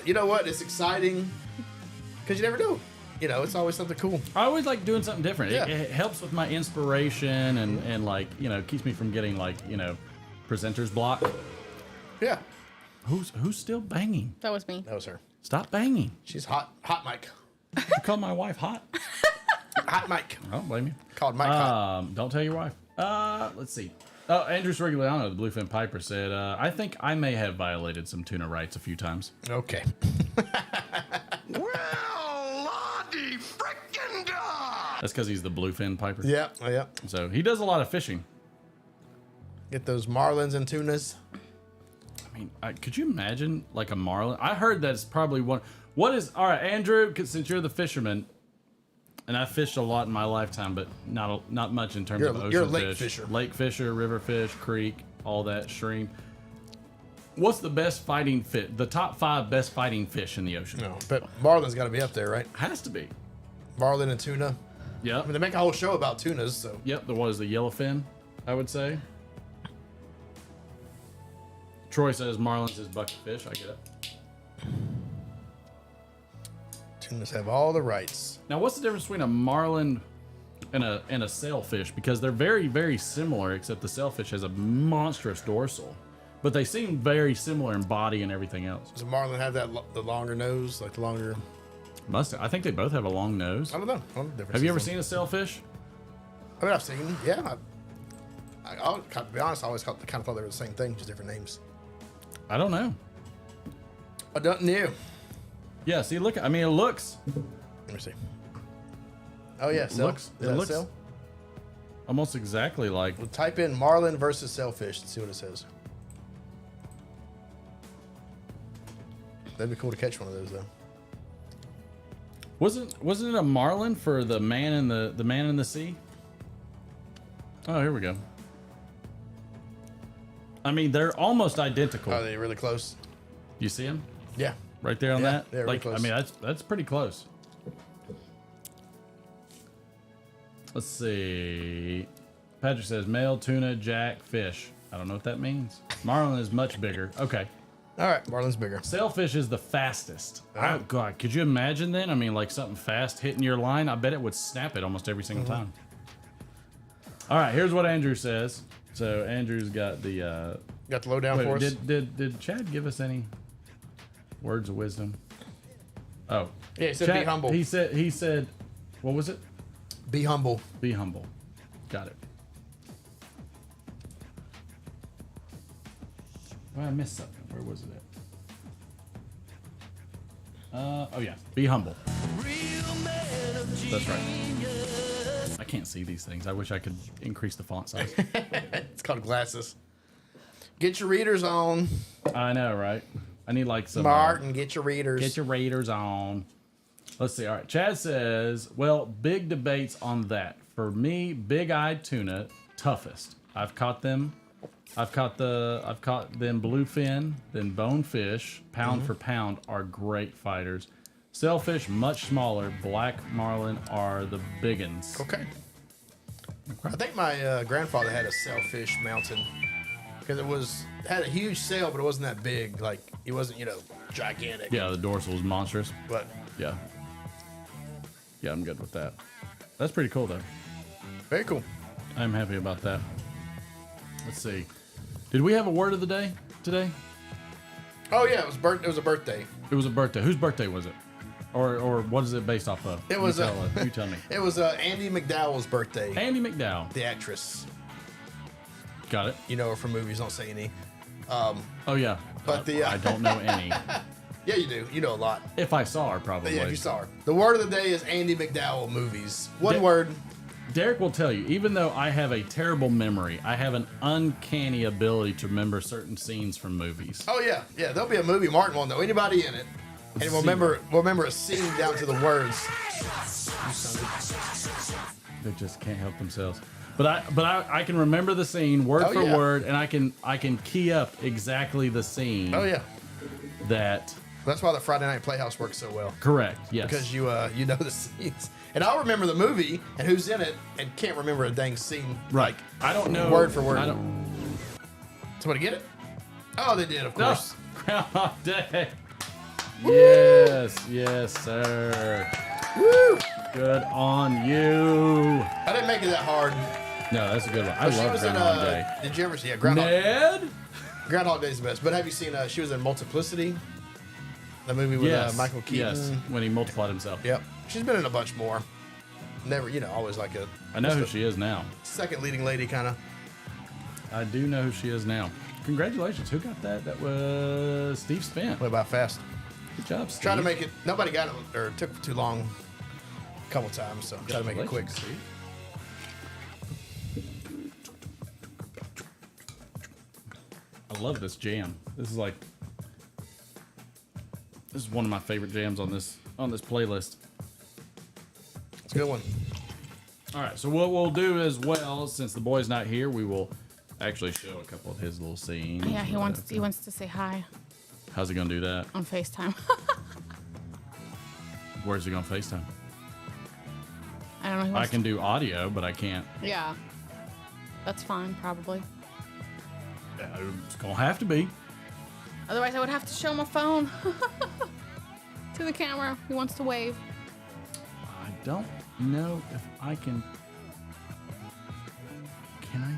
you know what? It's exciting because you never know. It's always something cool. I always like doing something different. Yeah. It helps with my inspiration and like, keeps me from getting like, presenter's block. Yeah. Who's still banging? That was me. That was her. Stop banging. She's hot mic. You call my wife hot? Hot mic. I don't blame you. Called Mike hot. Don't tell your wife. Let's see. Oh, Andrew Srigliano, the Bluefin Piper, said, I think I may have violated some tuna rights a few times. Okay. Well, Lottie frickin' God! That's because he's the Bluefin Piper. Yeah, yeah. So he does a lot of fishing. Get those marlins and tunas. I mean, could you imagine like a marlin? I heard that it's probably one. What is, all right, Andrew, since you're the fisherman, and I fished a lot in my lifetime, but not much in terms of ocean you're a lake fish. fisher. Lake fisher, river fish, creek, all that, stream. What's the best fighting fish? The top 5 best fighting fish in the ocean? No, but marlin's got to be up there, right? Has to be. Marlin and tuna. Yep. I mean, they make a whole show about tunas, so. Yep, there was the yellowfin, I would say. Troy says marlin's his bucket fish. I get it. Tunas have all the rights. Now, what's the difference between a marlin and a sailfish? Because they're very, very similar, except the sailfish has a monstrous dorsal. But they seem very similar in body and everything else. Does a marlin have the longer nose, like the longer? I think they both have a long nose. I don't know. I don't know the difference. Have you ever seen a sailfish? I mean, I've seen them. Yeah. I'll to be honest, I always kind of thought they were the same thing, just different names. I don't know. I don't know. Yeah, see, look. I mean, it looks. Let me see. Oh yeah, sail. It looks sail? almost exactly like. We'll type in marlin versus sailfish and see what it says. That'd be cool to catch one of those though. Wasn't it a marlin for the man in the man in the sea? Oh, here we go. I mean, they're almost identical. Are they really close? You see them? Yeah. Right there on that? They're really close. I mean, that's pretty close. Let's see. Patrick says male tuna, jack, fish. I don't know what that means. Marlin is much bigger. Okay. All right, marlin's bigger. Sailfish is the fastest. Oh, God. Could you imagine then? I mean, like something fast hitting your line. I bet it would snap it almost every single time. All right, here's what Andrew says. So Andrew's got the... got the lowdown for us? Did Chad give us any words of wisdom? Oh. Yeah, he said Chad, be humble. He said, what was it? Be humble. Be humble. Got it. Well, I missed something. Where was it at? Oh yeah. Be humble. That's right. I can't see these things. I wish I could increase the font size. It's called glasses. Get your readers on. I know, right? I need like some... Martin, get your readers. Get your readers on. Let's see. All right. Chad says, well, big debates on that. For me, big-eyed tuna toughest. I've caught them bluefin, then bonefish, pound for pound, are great fighters. Sailfish, much smaller. Black marlin are the big uns. Okay. I think my grandfather had a sailfish mountain because it had a huge sail, but it wasn't that big. Like, it wasn't, gigantic. Yeah, the dorsal was monstrous. But Yeah, I'm good with that. That's pretty cool, though. very cool. I'm happy about that. Let's see. Did we have a word of the day today? Oh yeah, it was a birthday. It was a birthday. Whose birthday was it? Or what is it based off of? It was you tell me. It was Andy McDowell's birthday. Andy McDowell, The actress. got it. You know her from movies. Don't say any. Oh yeah, But I don't know any. Yeah, you do. You know a lot. If I saw her, probably. Yeah, if you saw her. The word of the day is Andy McDowell movies. One word. Derek will tell you, even though I have a terrible memory, I have an uncanny ability to remember certain scenes from movies. Oh yeah, yeah. There'll be a movie Martin won't know anybody in it, and we'll remember a scene down to the words. They just can't help themselves. But I can remember the scene word for word, and I can key up exactly the scene. Oh yeah. That's why the Friday Night Playhouse works so well. Correct. Yes. Because you know the scenes, and I'll remember the movie and who's in it, and can't remember a dang scene. Right. Like, I don't know word for word. I don't. Somebody get it? Oh, they did, of course. Groundhog Day. Yes, sir. Woo! Good on you. I didn't make it that hard. No, that's a good one. I love Groundhog Day. Did you ever see Groundhog? Ned? Groundhog Day's the best. But have you seen? She was in Multiplicity. The movie with Michael Keaton. Yes, when he multiplied himself. Yep. She's been in a bunch more. Never, always like a. I know who she is now. Second leading lady, kind of. I do know who she is now. Congratulations. Who got that? That was Steve Spence. Went by fast. Good job, Steve. Try to make it. Nobody got it, or it took too long. A couple times, so try to make it quick. Steve. I love this jam. This is one of my favorite jams on this playlist. It's a good one. All right, so what we'll do as well, since the boy's not here, we will actually show a couple of his little scenes. Yeah, he wants to say hi How's he gonna do that? on FaceTime. Where's he gonna FaceTime? I don't know. I can do audio, but I can't. Yeah, that's fine, probably. It's gonna have to be. Otherwise, I would have to show my phone to the camera. He wants to wave. I don't know if I can. Can I?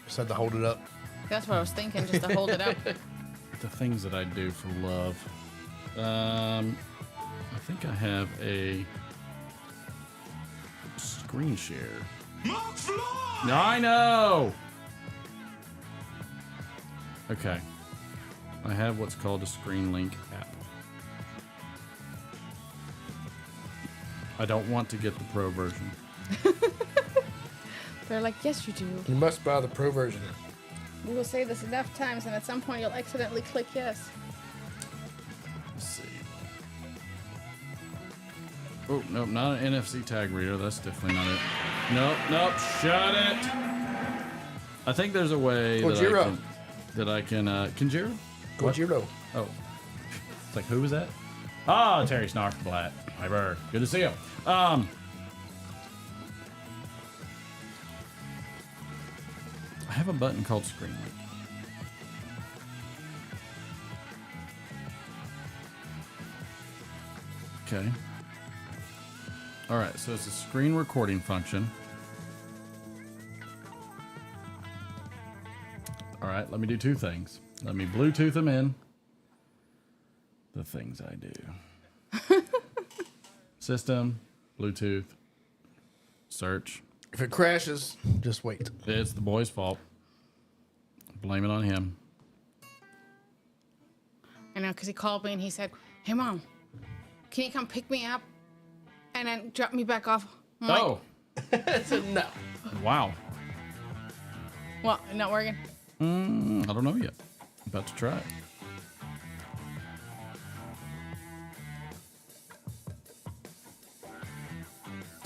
Just had to hold it up. That's what I was thinking, just to hold it up. The things that I do for love. I think I have a screen share. I know. Okay. I have what's called a Screen Link app. I don't want to get the pro version. They're like, yes, you do. You must buy the pro version. We will say this enough times, and at some point you'll accidentally click yes. Let's see. Oh, nope, not an NFC tag reader. That's definitely not it. Nope, shut it. I think there's a way that I can Conjiro? Conjiro. Oh. It's like, who was that? Ah, Terry Snarfblatt. Hi, Bird. Good to see you. I have a button called Screen Link. Okay. All right, so it's a screen recording function. All right, let me do two things. Let me Bluetooth them in. The things I do. System, Bluetooth, search. If it crashes, just wait. It's the boy's fault. Blame it on him. I know, because he called me and he said, hey, Mom, can you come pick me up and then drop me back off? I'm Oh. I said no. Wow. What, not working? I don't know yet. About to try it.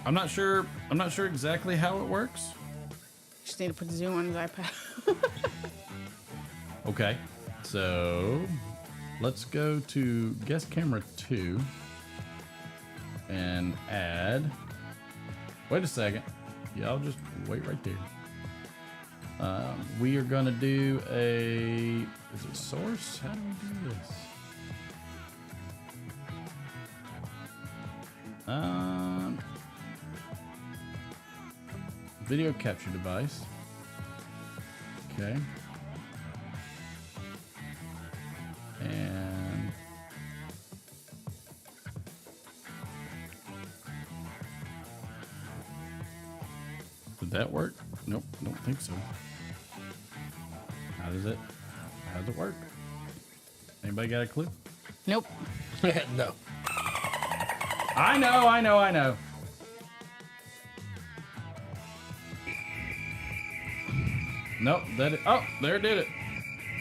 I'm not sure exactly how it works. Just need to put the zoom on his iPad. Okay, so let's go to guest camera 2 and add. Wait a second. Y'all just wait right there. We are gonna do a. Is it source? How do we do this? Video capture device. Okay. And did that work? Nope, don't think so. How does it work? Anybody got a clue? Nope. No. I know. Nope, oh, there it did it.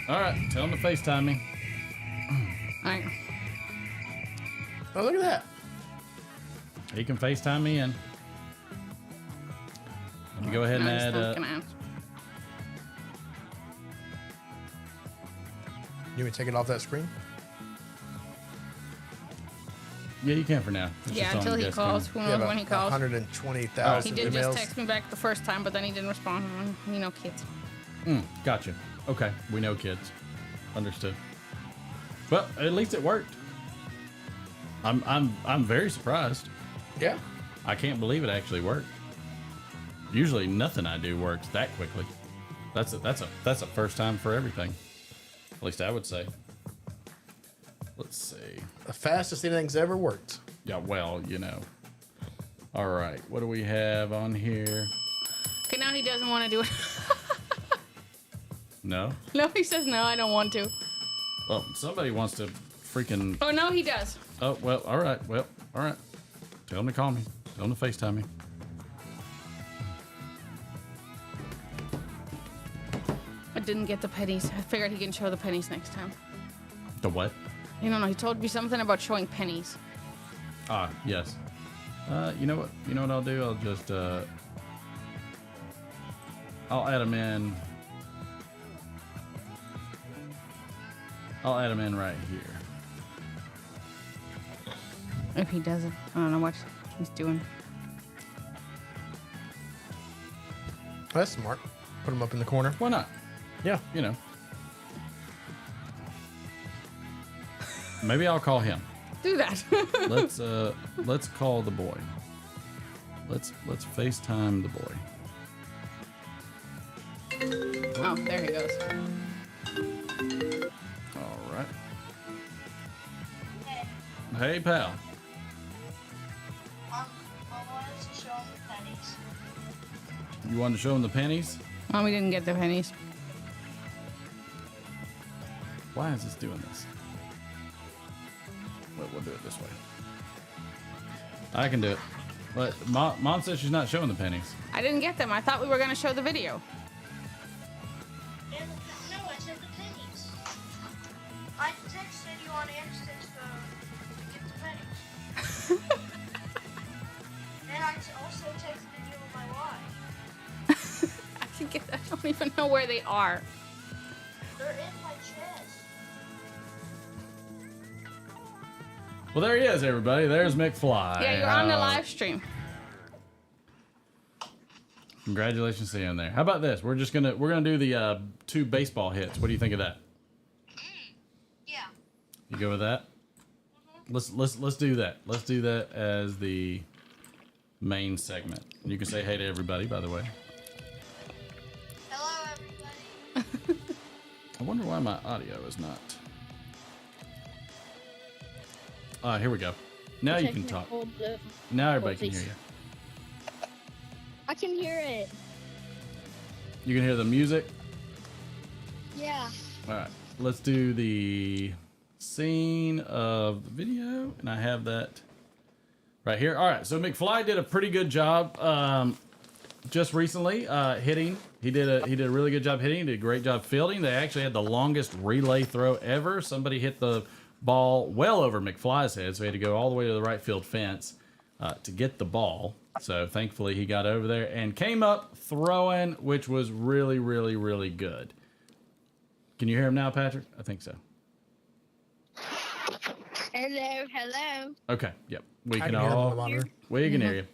All right, tell him to FaceTime me. All right. Oh, look at that. He can FaceTime me in. Let me go ahead and add. You want me to take it off that screen? Yeah, you can for now. It's Yeah, until he calls. Who knows when he calls? 120,000 He did emails. just text me back the first time, but then he didn't respond. You know, kids. Gotcha. Okay, we know kids. Understood. Well, at least it worked. I'm very surprised. Yeah. I can't believe it actually worked. Usually nothing I do works that quickly. That's a first time for everything. At least I would say. Let's see. The fastest anything's ever worked. Yeah, well, you know. All right, what do we have on here? Okay, now he doesn't want to do it. No? No, he says no, I don't want to. Well, somebody wants to freaking... Oh, no, he does. Oh, well, all right. Well, all right. Tell him to call me. Tell him to FaceTime me. I didn't get the pennies. I figured he can show the pennies next time. The what? You don't know. He told me something about showing pennies. Ah, yes. You know what? You know what I'll do? I'll just I'll add them in. I'll add them in right here. If he doesn't, I don't know what he's doing. That's smart. Put them up in the corner. Why not? Yeah. You know. Maybe I'll call him. Do that. Let's call the boy. Let's FaceTime the boy. Oh, there he goes. All right. Hey, pal. I wanted to show him the pennies. You wanted to show him the pennies? Oh, we didn't get the pennies. Why is this doing this? We'll do it this way. I can do it. But Mom says she's not showing the pennies. I didn't get them. I thought we were going to show the video. No, I said the pennies. I texted you on Instant to get the pennies. And I also texted you on my watch. I don't even know where they are. They're in my chest. Well, there he is, everybody. There's McFly. Yeah, you're on the live stream. Congratulations to him there. How about this? We're gonna do the 2 baseball hits. What do you think of that? Yeah. You go with that? Let's do that. Let's do that as the main segment. You can say hey to everybody, by the way. Hello, everybody. I wonder why my audio is not. Here we go. Now you can talk. Now everybody can hear you. I can hear it. You can hear the music? Yeah. All right. Let's do the scene of the video. And I have that right here. All right. So McFly did a pretty good job just recently hitting. He did a really good job hitting. He did a great job fielding. They actually had the longest relay throw ever. Somebody hit the ball well over McFly's head, so he had to go all the way to the right field fence. to get the ball. So thankfully he got over there and came up throwing, which was really, really, really good. Can you hear him now, Patrick? I think so. Hello. Okay. Yep. We can hear him on all. the monitor. We can hear you.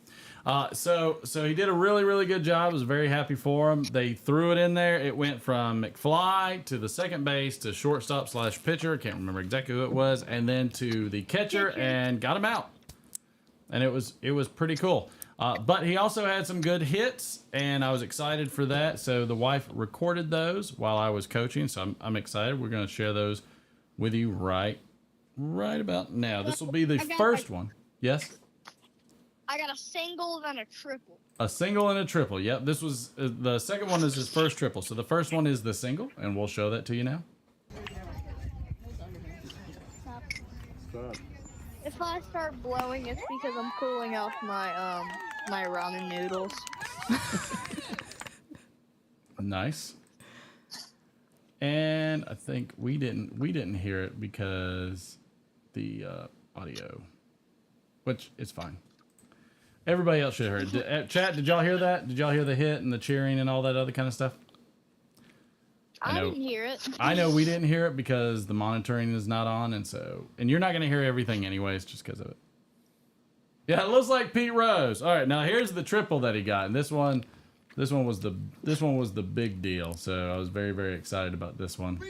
So he did a really, really good job. I was very happy for him. They threw it in there. It went from McFly to the second base to shortstop / pitcher. Can't remember exactly who it was, and then to the catcher and got him out. And it was pretty cool. But he also had some good hits, and I was excited for that. So the wife recorded those while I was coaching. So I'm excited. We're going to share those with you right about now. This will be the first one. Yes. I got a single and a triple. A single and a triple. Yep. This was the second one is his first triple. So the first one is the single, and we'll show that to you now. If I start blowing, it's because I'm cooling off my my ramen noodles. Nice. And I think we didn't hear it because the audio, which is fine. Everybody else should have heard it. Chat, did y'all hear that? Did y'all hear the hit and the cheering and all that other kind of stuff? I didn't hear it. I know we didn't hear it because the monitoring is not on, and you're not going to hear everything anyways just because of it. Yeah, it looks like Pete Rose. All right, now here's the triple that he got, and this one was the big deal. So I was very, very excited about this one.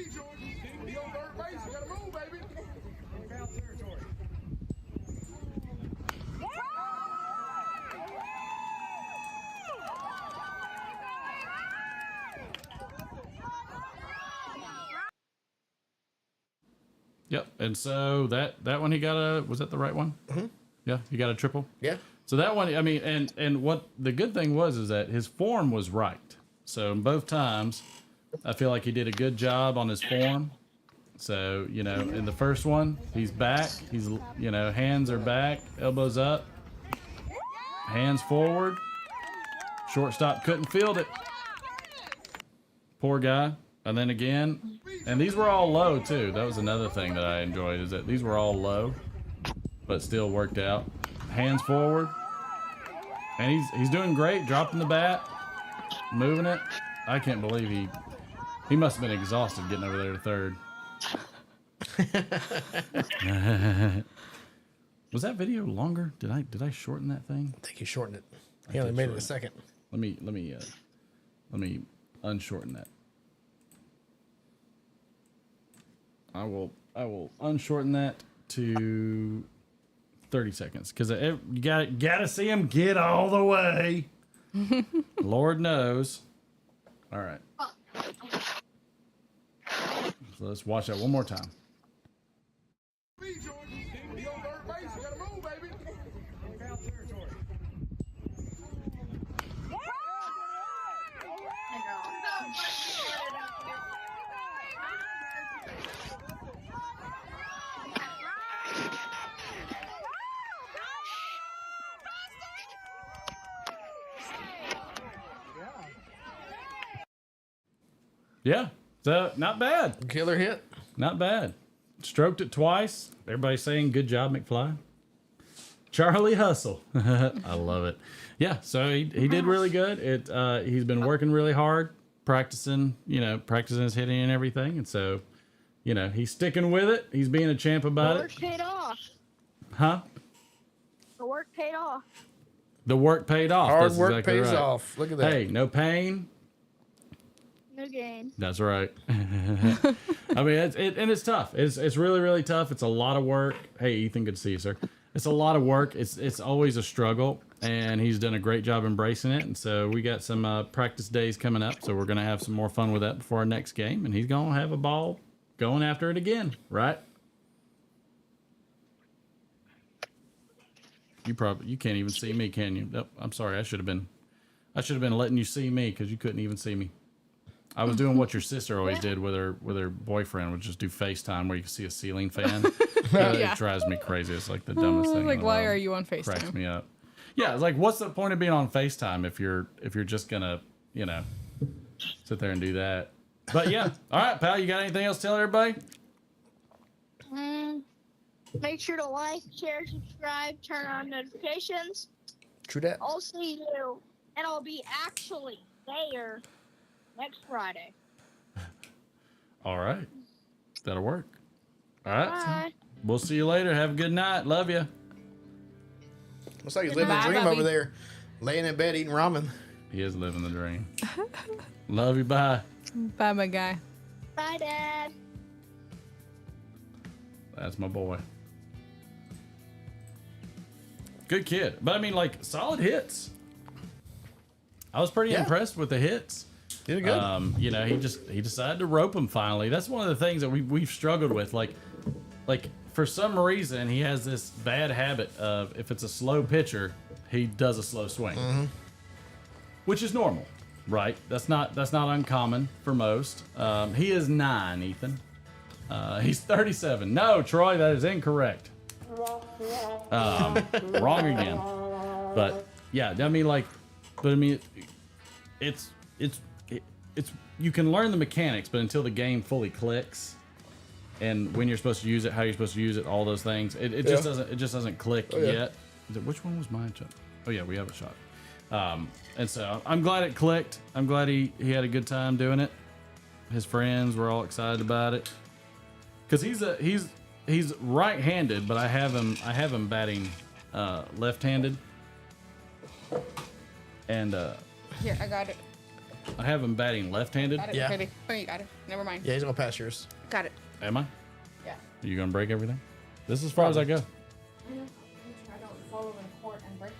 Yep, and so that one he got was that the right one? Mm-hmm. Yeah, he got a triple. Yeah. So that one, I mean, and what the good thing was is that his form was right. So both times, I feel like he did a good job on his form. So in the first one, he's back. He's hands are back, elbows up, hands forward. Shortstop couldn't field it. Poor guy. And then again, and these were all low too. That was another thing that I enjoyed is that these were all low, but still worked out. Hands forward, and he's doing great. Dropping the bat, moving it. I can't believe he must have been exhausted getting over there to third. Was that video longer? Did I shorten that thing? I think you shortened it. He only made it a second. Let me unshorten that. I will unshorten that to 30 seconds because you gotta see him get all the way. Lord knows. All right. So let's watch that one more time. Yeah, so not bad. Killer hit. Not bad. Stroked it twice. Everybody's saying good job, McFly. Charlie Hustle. I love it. Yeah, so he did really good. He's been working really hard, practicing his hitting and everything. And so, he's sticking with it. He's being a champ about The work paid off. Huh? The work paid off. The work paid off. Hard That's work exactly pays right. off. Look at that. Hey, no pain. No gain. That's right. I mean, it's tough. It's really, really tough. It's a lot of work. Hey, Ethan, good to see you, sir. It's a lot of work. It's always a struggle, and he's done a great job embracing it. And so we got some practice days coming up, so we're gonna have some more fun with that before our next game, and he's gonna have a ball going after it again, right? You can't even see me, can you? Nope, I'm sorry. I should have been letting you see me because you couldn't even see me. I was doing what your sister always did with her boyfriend, would just do FaceTime where you can see a ceiling fan. Yeah. It drives me crazy. It's like the dumbest thing. Like, in the why world. are you on FaceTime? Cracks me up. Yeah, it's like, what's the point of being on FaceTime if you're just gonna, sit there and do that? But yeah, all right, pal. You got anything else to tell everybody? Make sure to like, share, subscribe, turn on notifications. True that. I'll see you, and I'll be actually there next Friday. All right. That'll work. All right. Bye. We'll see you later. Have a good night. Love you. Looks like he's living the dream over there. Laying in bed eating ramen. He is living the dream. Love you. Bye. Bye, my guy. Bye, Dad. That's my boy. Good kid. But I mean, like, solid hits. I was pretty impressed with the hits. Did good. You know, he decided to rope him finally. That's one of the things that we've struggled with. Like for some reason, he has this bad habit of if it's a slow pitcher, he does a slow swing, which is normal, right? That's not uncommon for most. He is 9, Ethan. He's 37. No, Troy, that is incorrect. Wrong again. But yeah, I mean, it's you can learn the mechanics, but until the game fully clicks, and when you're supposed to use it, how you're supposed to use it, all those things, it just doesn't click yet. Which one was mine? Oh yeah, we have a shot. And so I'm glad it clicked. I'm glad he had a good time doing it. His friends were all excited about it. Cause he's right-handed, but I have him batting left-handed. And Here, I got it. I have him batting left-handed. Got it. Yeah. Ready. Oh, you got it. Never mind. Yeah, he's gonna pass yours. Got it. Am I? Yeah. Are you gonna break everything? This is as far as I go. I don't follow in court and break it.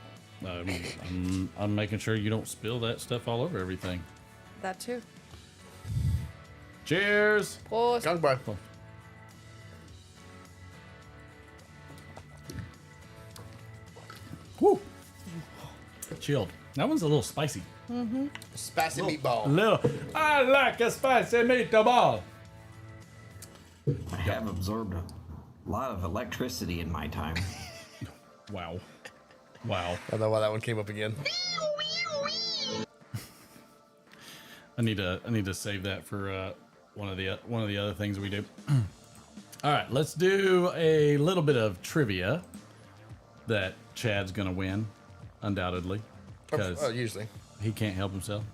I'm making sure you don't spill that stuff all over everything. That too. Cheers. Pause. Goodbye. Woo. Chilled. That one's a little spicy. Mm-hmm. Spicy meatball. I like a spicy meatball. I have absorbed a lot of electricity in my time. Wow. I don't know why that one came up again. I need to save that for one of the other things we do. All right, let's do a little bit of trivia that Chad's gonna win, undoubtedly, because usually he can't help himself.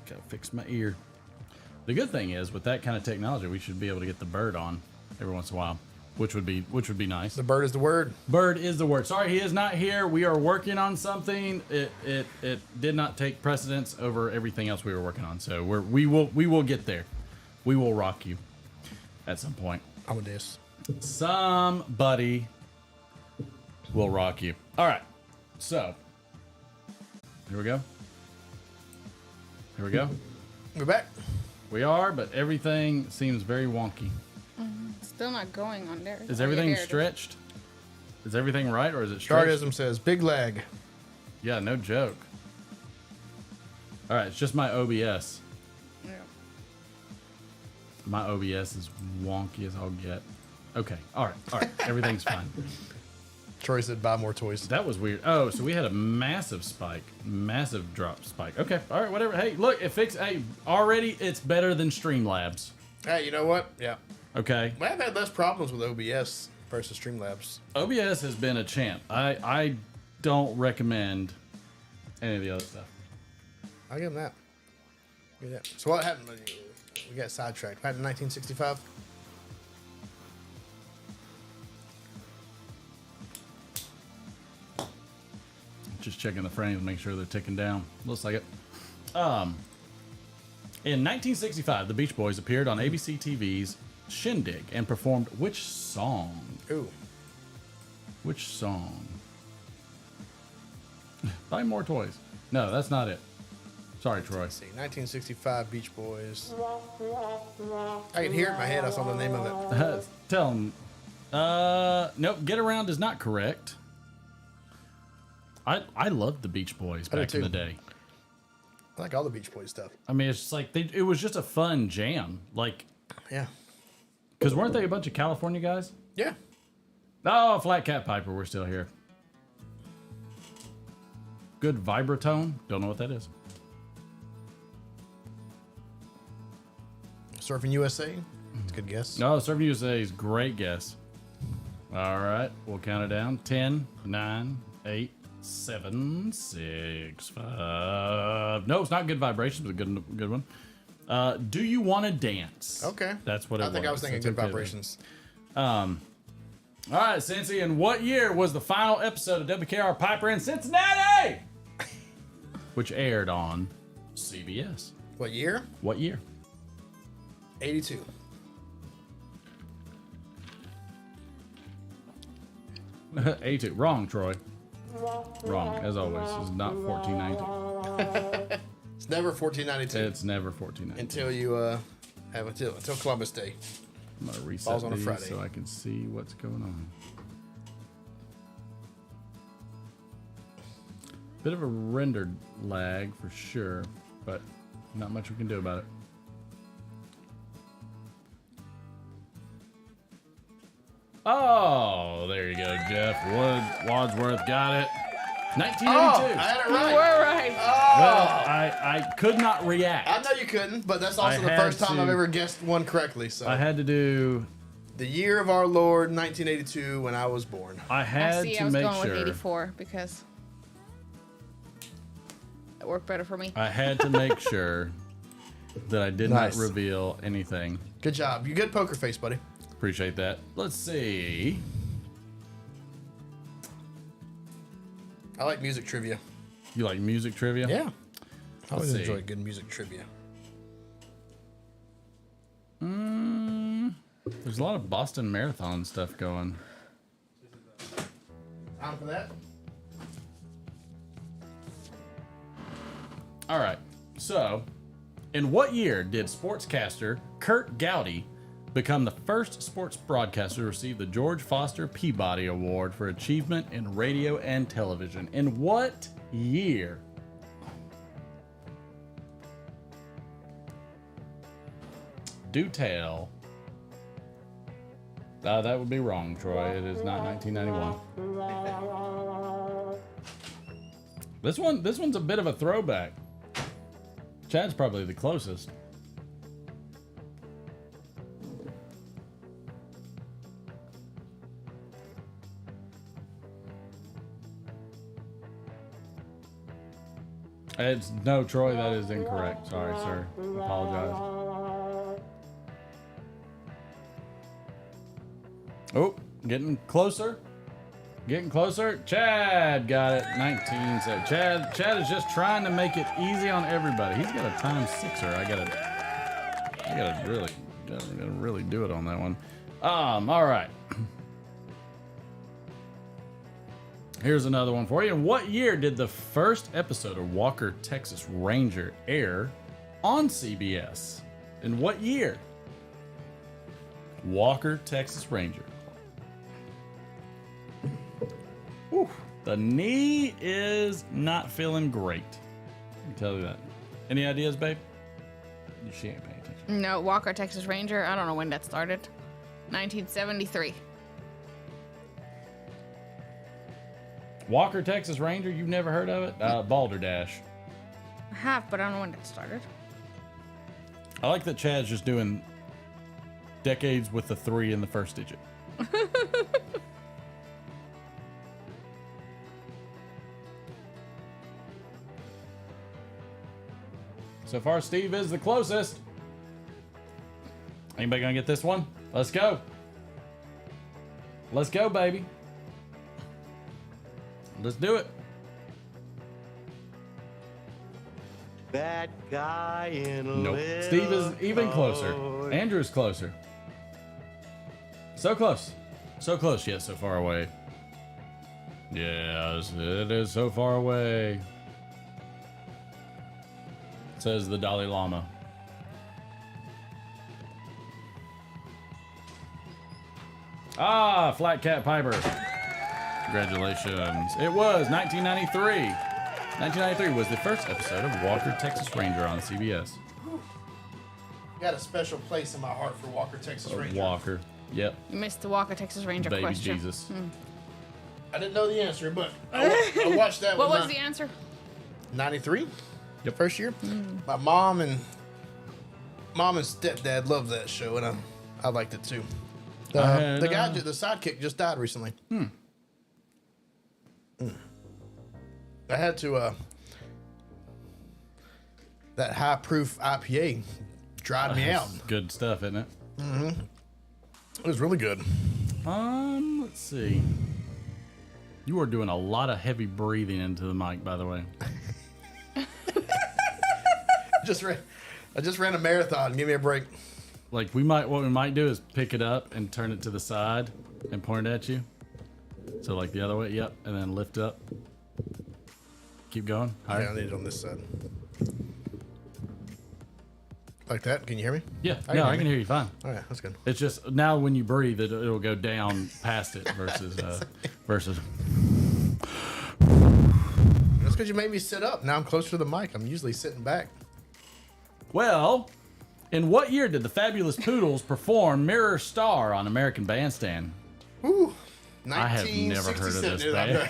Gotta fix my ear. The good thing is, with that kind of technology, we should be able to get the bird on every once in a while, which would be nice. The bird is the word. Bird is the word. Sorry, he is not here. We are working on something. It did not take precedence over everything else we were working on. So we will get there. We will rock you at some point. Amadeus. Somebody will rock you. All right. So here we go. We're back. We are, but everything seems very wonky. Still not going on there. Is everything stretched? Is everything right, or is it stretched? Chartism says big lag. Yeah, no joke. All right, it's just my OBS. Yeah. My OBS is wonky as I'll get. Okay, all right, everything's fine. Troy said buy more toys. That was weird. Oh, so we had a massive drop spike. Okay, all right, whatever. Hey, look, it fixed. Hey, already it's better than Streamlabs. Hey, you know what? Yeah. Okay. I've had less problems with OBS versus Streamlabs. OBS has been a champ. I don't recommend any of the other stuff. I'll give him that. Yeah. So what happened? We got sidetracked. What happened in 1965? Just checking the frames, make sure they're ticking down. Looks like it. In 1965, the Beach Boys appeared on ABC TV's Shindig and performed which song? Ooh. Which song? Buy more toys. No, that's not it. Sorry, Troy. Let's see. 1965 Beach Boys. I can hear it in my head. I saw the name of it. Tell them. Nope. Get Around is not correct. I loved the Beach Boys back in the day. I like all the Beach Boys stuff. I mean, it's just like it was just a fun jam. Like, yeah. Because weren't they a bunch of California guys? Yeah. Oh, Flat Cat Piper, we're still here. Good vibratone. Don't know what that is. Surfing USA. It's a good guess. No, Surfing USA is great guess. All right, we'll count it down. 10, 9, 8, 7, 6, 5. No, it's not Good Vibrations, but a good one. Do You Want to Dance? Okay. That's what it was. I think I was thinking Good Vibrations. All right, Cincy, in what year was the final episode of WKR Piper in Cincinnati? Which aired on CBS. What year? What year? 82. A2. Wrong, Troy. Wrong, as always. It's not 1492. It's never 1492. It's never 1492. Until you have until Columbus Day. I'm gonna reset Falls on a these Friday. so I can see what's going on. Bit of a rendered lag for sure, but not much we can do about it. Oh, there you go, Jeff. Wadsworth got it. 1982. I had it right. You were right. Well, I could not react. I know you couldn't, but that's also the had first time to- I've ever guessed one correctly. So I had to do. the year of our Lord, 1982, when I was born. I had I to was make going sure. with 84 because it worked better for me. I had to make sure that I did Nice. not reveal anything. Good job. You good poker face, buddy. Appreciate that. Let's see. I like music trivia. You like music trivia? Yeah. I always Let's see. enjoy good music trivia. There's a lot of Boston Marathon stuff going. Time for that? All right. So, in what year did sportscaster Kurt Gowdy become the first sports broadcaster to receive the George Foster Peabody Award for achievement in radio and television? In what year? Do tell. That would be wrong, Troy. It is not 1991. This one's a bit of a throwback. Chad's probably the closest. It's no, Troy. That is incorrect. Sorry, sir. Apologize. Oh, getting closer. Getting closer. Chad got it. 19. So Chad is just trying to make it easy on everybody. He's got a time sixer. I gotta really do it on that one. All right. Here's another one for you. In what year did the first episode of Walker, Texas Ranger air on CBS? In what year? Walker, Texas Ranger. Whew. The knee is not feeling great. I can tell you that. Any ideas, babe? She ain't paying attention. No, Walker, Texas Ranger. I don't know when that started. 1973. Walker, Texas Ranger, you've never heard of it? Balderdash. I have, but I don't know when that started. I like that Chad's just doing decades with the 3 in the first digit. So far, Steve is the closest. Anybody gonna get this one? Let's go. Let's go, baby. Let's do it. That guy in a Nope. Steve is even closer. Andrew's closer. So close. So close, yet so far away. Yes, it is so far away. Says the Dalai Lama. Flat Cat Piper. Congratulations. It was 1993. 1993 was the first episode of Walker, Texas Ranger on CBS. Got a special place in my heart for Walker, Texas Ranger. Walker. Yep. You missed the Walker, Texas Ranger Baby question. Jesus. I didn't know the answer, but I watched that What one. was the answer? 93? Yep. First year? My mom and stepdad loved that show, and I liked it too. I had, The guy, the sidekick, just died recently. I had to. That high proof IPA dried me out. Good stuff, isn't it? Mm-hmm. It was really good. Let's see. You are doing a lot of heavy breathing into the mic, by the way. I just ran a marathon. Give me a break. Like what we might do is pick it up and turn it to the side and point it at you. So like the other way, yep, and then lift up. Keep going. Yeah, I need it on this side. Like that? Can you hear me? Yeah, I can hear you fine. All right, that's good. It's just now when you breathe, it'll go down past it versus. That's because you made me sit up. Now I'm closer to the mic. I'm usually sitting back. Well, in what year did the Fabulous Poodles perform Mirror Star on American Bandstand? Ooh, I have never heard of this band.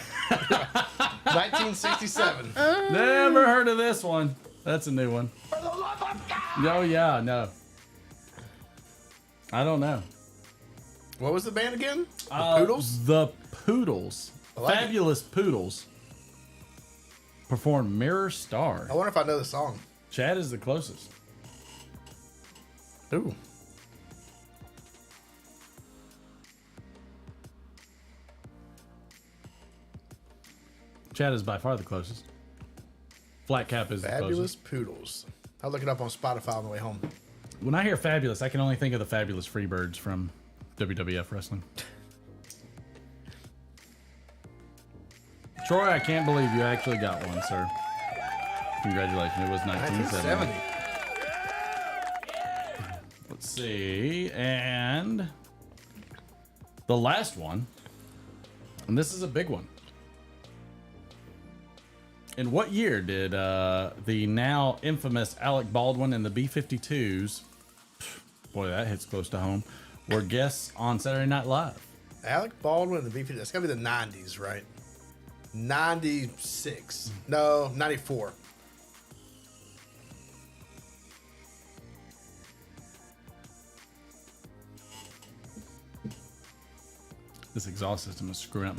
1967. Never heard of this one. That's a new one. Oh, yeah, no. I don't know. What was the band again? The Poodles? The Poodles. Like Fabulous Poodles performed Mirror Star. I wonder if I know the song. Chad is the closest. Ooh. Chad is by far the closest. Flat Cap is the closest. Fabulous Poodles. I'll look it up on Spotify on the way home. When I hear Fabulous, I can only think of the Fabulous Freebirds from WWF Wrestling. Troy, I can't believe you actually got one, sir. Congratulations. It was 1970. Let's see. And the last one, and this is a big one. In what year did the now infamous Alec Baldwin and the B-52s, boy, that hits close to home, were guests on Saturday Night Live? Alec Baldwin and the B-52s. That's got to be the 90s, right? 96. No, 94. This exhaust system is screwing up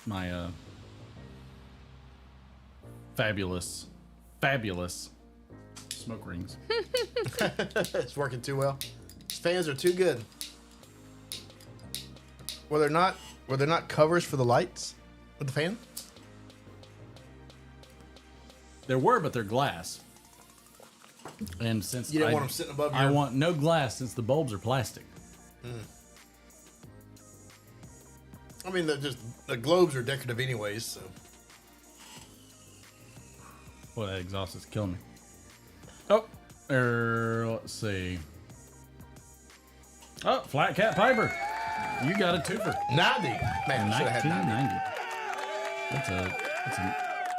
my fabulous smoke rings. It's working too well. These fans are too good. Were there not covers for the lights with the fan? There were, but they're glass. And since You didn't want them sitting above I your- want no glass since the bulbs are plastic. I mean, the globes are decorative anyways, so. Boy, that exhaust is killing me. Oh, let's see. Oh, Flat Cat Piper. You got a twofer. 90. Man, I should have had 90.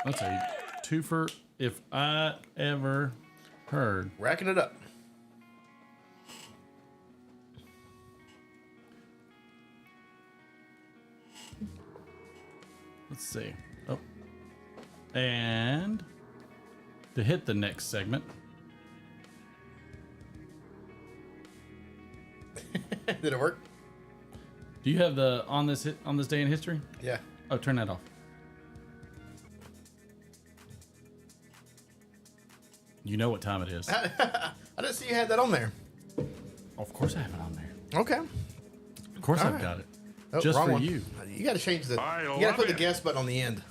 That's a twofer if I ever heard. Racking it up. Let's see. Oh. And to hit the next segment. Did it work? Do you have the on this day in history? Yeah. Oh, turn that off. You know what time it is. I didn't see you had that on there. Of course I have it on there. Okay. Of course All I've right. got it. Oh, Just wrong for one. you. You got to change the. I You got to love put the it. guest button on the end.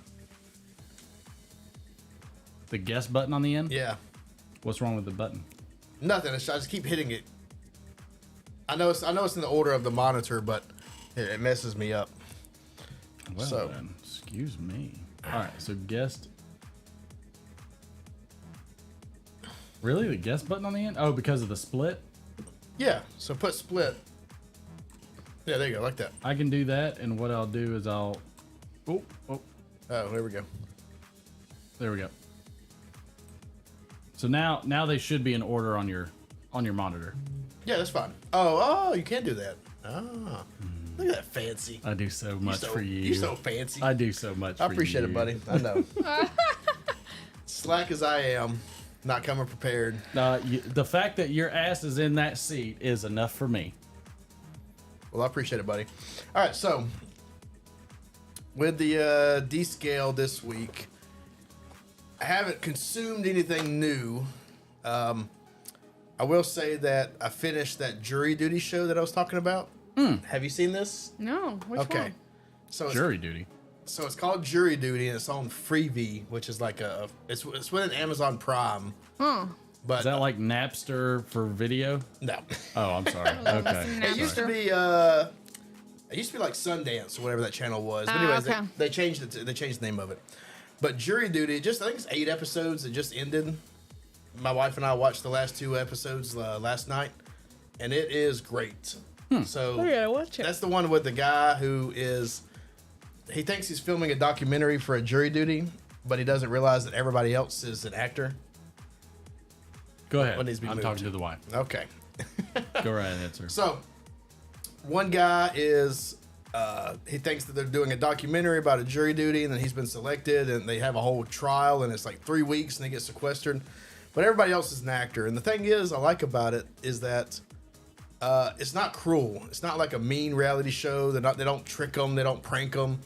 The guest button on the end? Yeah. What's wrong with the button? Nothing. I just keep hitting it. I know it's in the order of the monitor, but it messes me up. Well So. then, excuse me. All right, so guest. Really, the guest button on the end? Oh, because of the split? Yeah. So put split. Yeah, there you go, like that. I can do that, and what I'll do is I'll. Oh, there we go. There we go. So now they should be in order on your monitor. Yeah, that's fine. Oh, you can do that. Oh, look at that fancy. I do so much for you. You're so fancy. I do so much for you. I appreciate it, buddy. I know. Slack as I am, not coming prepared. The fact that your ass is in that seat is enough for me. Well, I appreciate it, buddy. All right, so with the D scale this week, I haven't consumed anything new. I will say that I finished that Jury Duty show that I was talking about. Have you seen this? No. Which one? So Jury Duty. So it's called Jury Duty, and it's on Freevee, which is like it's within Amazon Prime. Huh. But is that like Napster for video? No. Oh, I'm sorry. Okay. It used to be like Sundance or whatever that channel was. But anyways, okay. they changed it. They changed the name of it. But Jury Duty, I think it's 8 episodes. It just ended. My wife and I watched the last 2 episodes last night, and it is great. So I gotta watch it. That's the one with the guy who he thinks he's filming a documentary for a jury duty, but he doesn't realize that everybody else is an actor. Go ahead. What needs to be I'm moved. talking to the wife. Okay. Go right ahead, sir. So, one guy is, he thinks that they're doing a documentary about a jury duty, and then he's been selected, and they have a whole trial, and it's like 3 weeks, and they get sequestered. But everybody else is an actor. And the thing is, I like about it is that it's not cruel. It's not like a mean reality show. They don't trick him. They don't prank him.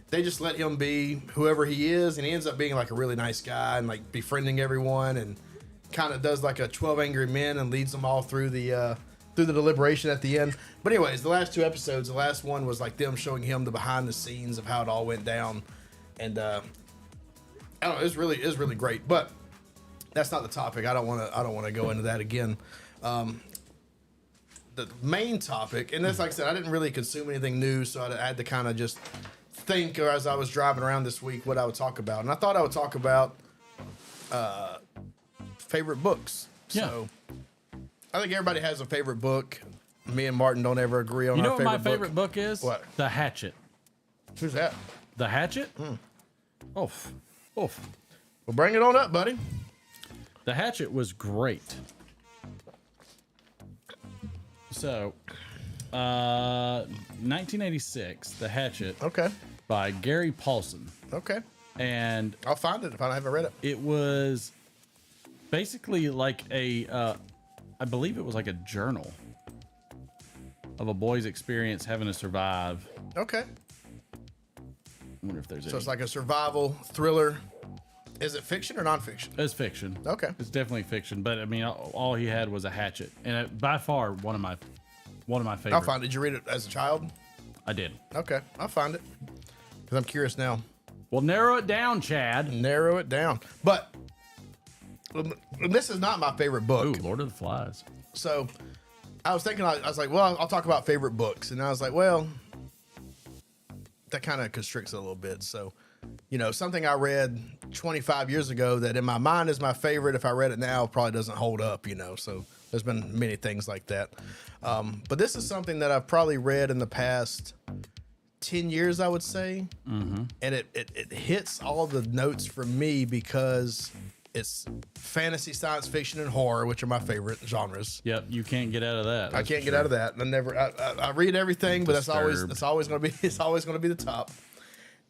They just let him be whoever he is, and he ends up being like a really nice guy and like befriending everyone, and kind of does like a 12 Angry Men and leads them all through the deliberation at the end. But anyways, the last 2 episodes, the last one was like them showing him the behind the scenes of how it all went down, and I don't know, it was really great. But that's not the topic. I don't want to go into that again. The main topic, and that's like I said, I didn't really consume anything new, so I had to kind of just think as I was driving around this week what I would talk about. And I thought I would talk about favorite books. Yeah. So I think everybody has a favorite book. Me and Martin don't ever agree on You know our what my favorite book. favorite book is? What? The Hatchet. Who's that? The Hatchet? Oof. Well, bring it on up, buddy. The Hatchet was great. So, 1986, The Hatchet. Okay. By Gary Paulson. Okay. And I'll find it if I haven't read it. It was basically like I believe it was like a journal of a boy's experience having to survive. Okay. I wonder if there's So it's like a survival thriller. Is it fiction or nonfiction? It's fiction. Okay. It's definitely fiction, but I mean, all he had was a hatchet, and by far one of my favorites. I'll find it. Did you read it as a child? I did. Okay, I'll find it because I'm curious now. Well, narrow it down, Chad. Narrow it down. But this is not my favorite book. Ooh, Lord of the Flies. So I was thinking, I was like, well, I'll talk about favorite books, and I was like, well, that kind of constricts it a little bit. So, you know, something I read 25 years ago that in my mind is my favorite, if I read it now, probably doesn't hold up, you know. So there's been many things like that. But this is something that I've probably read in the past 10 years, I would say. Mm-hmm. And it hits all the notes for me because it's fantasy, science fiction, and horror, which are my favorite genres. Yep, you can't get out of that. I can't get out of that. I read everything, but it's always going to be the top.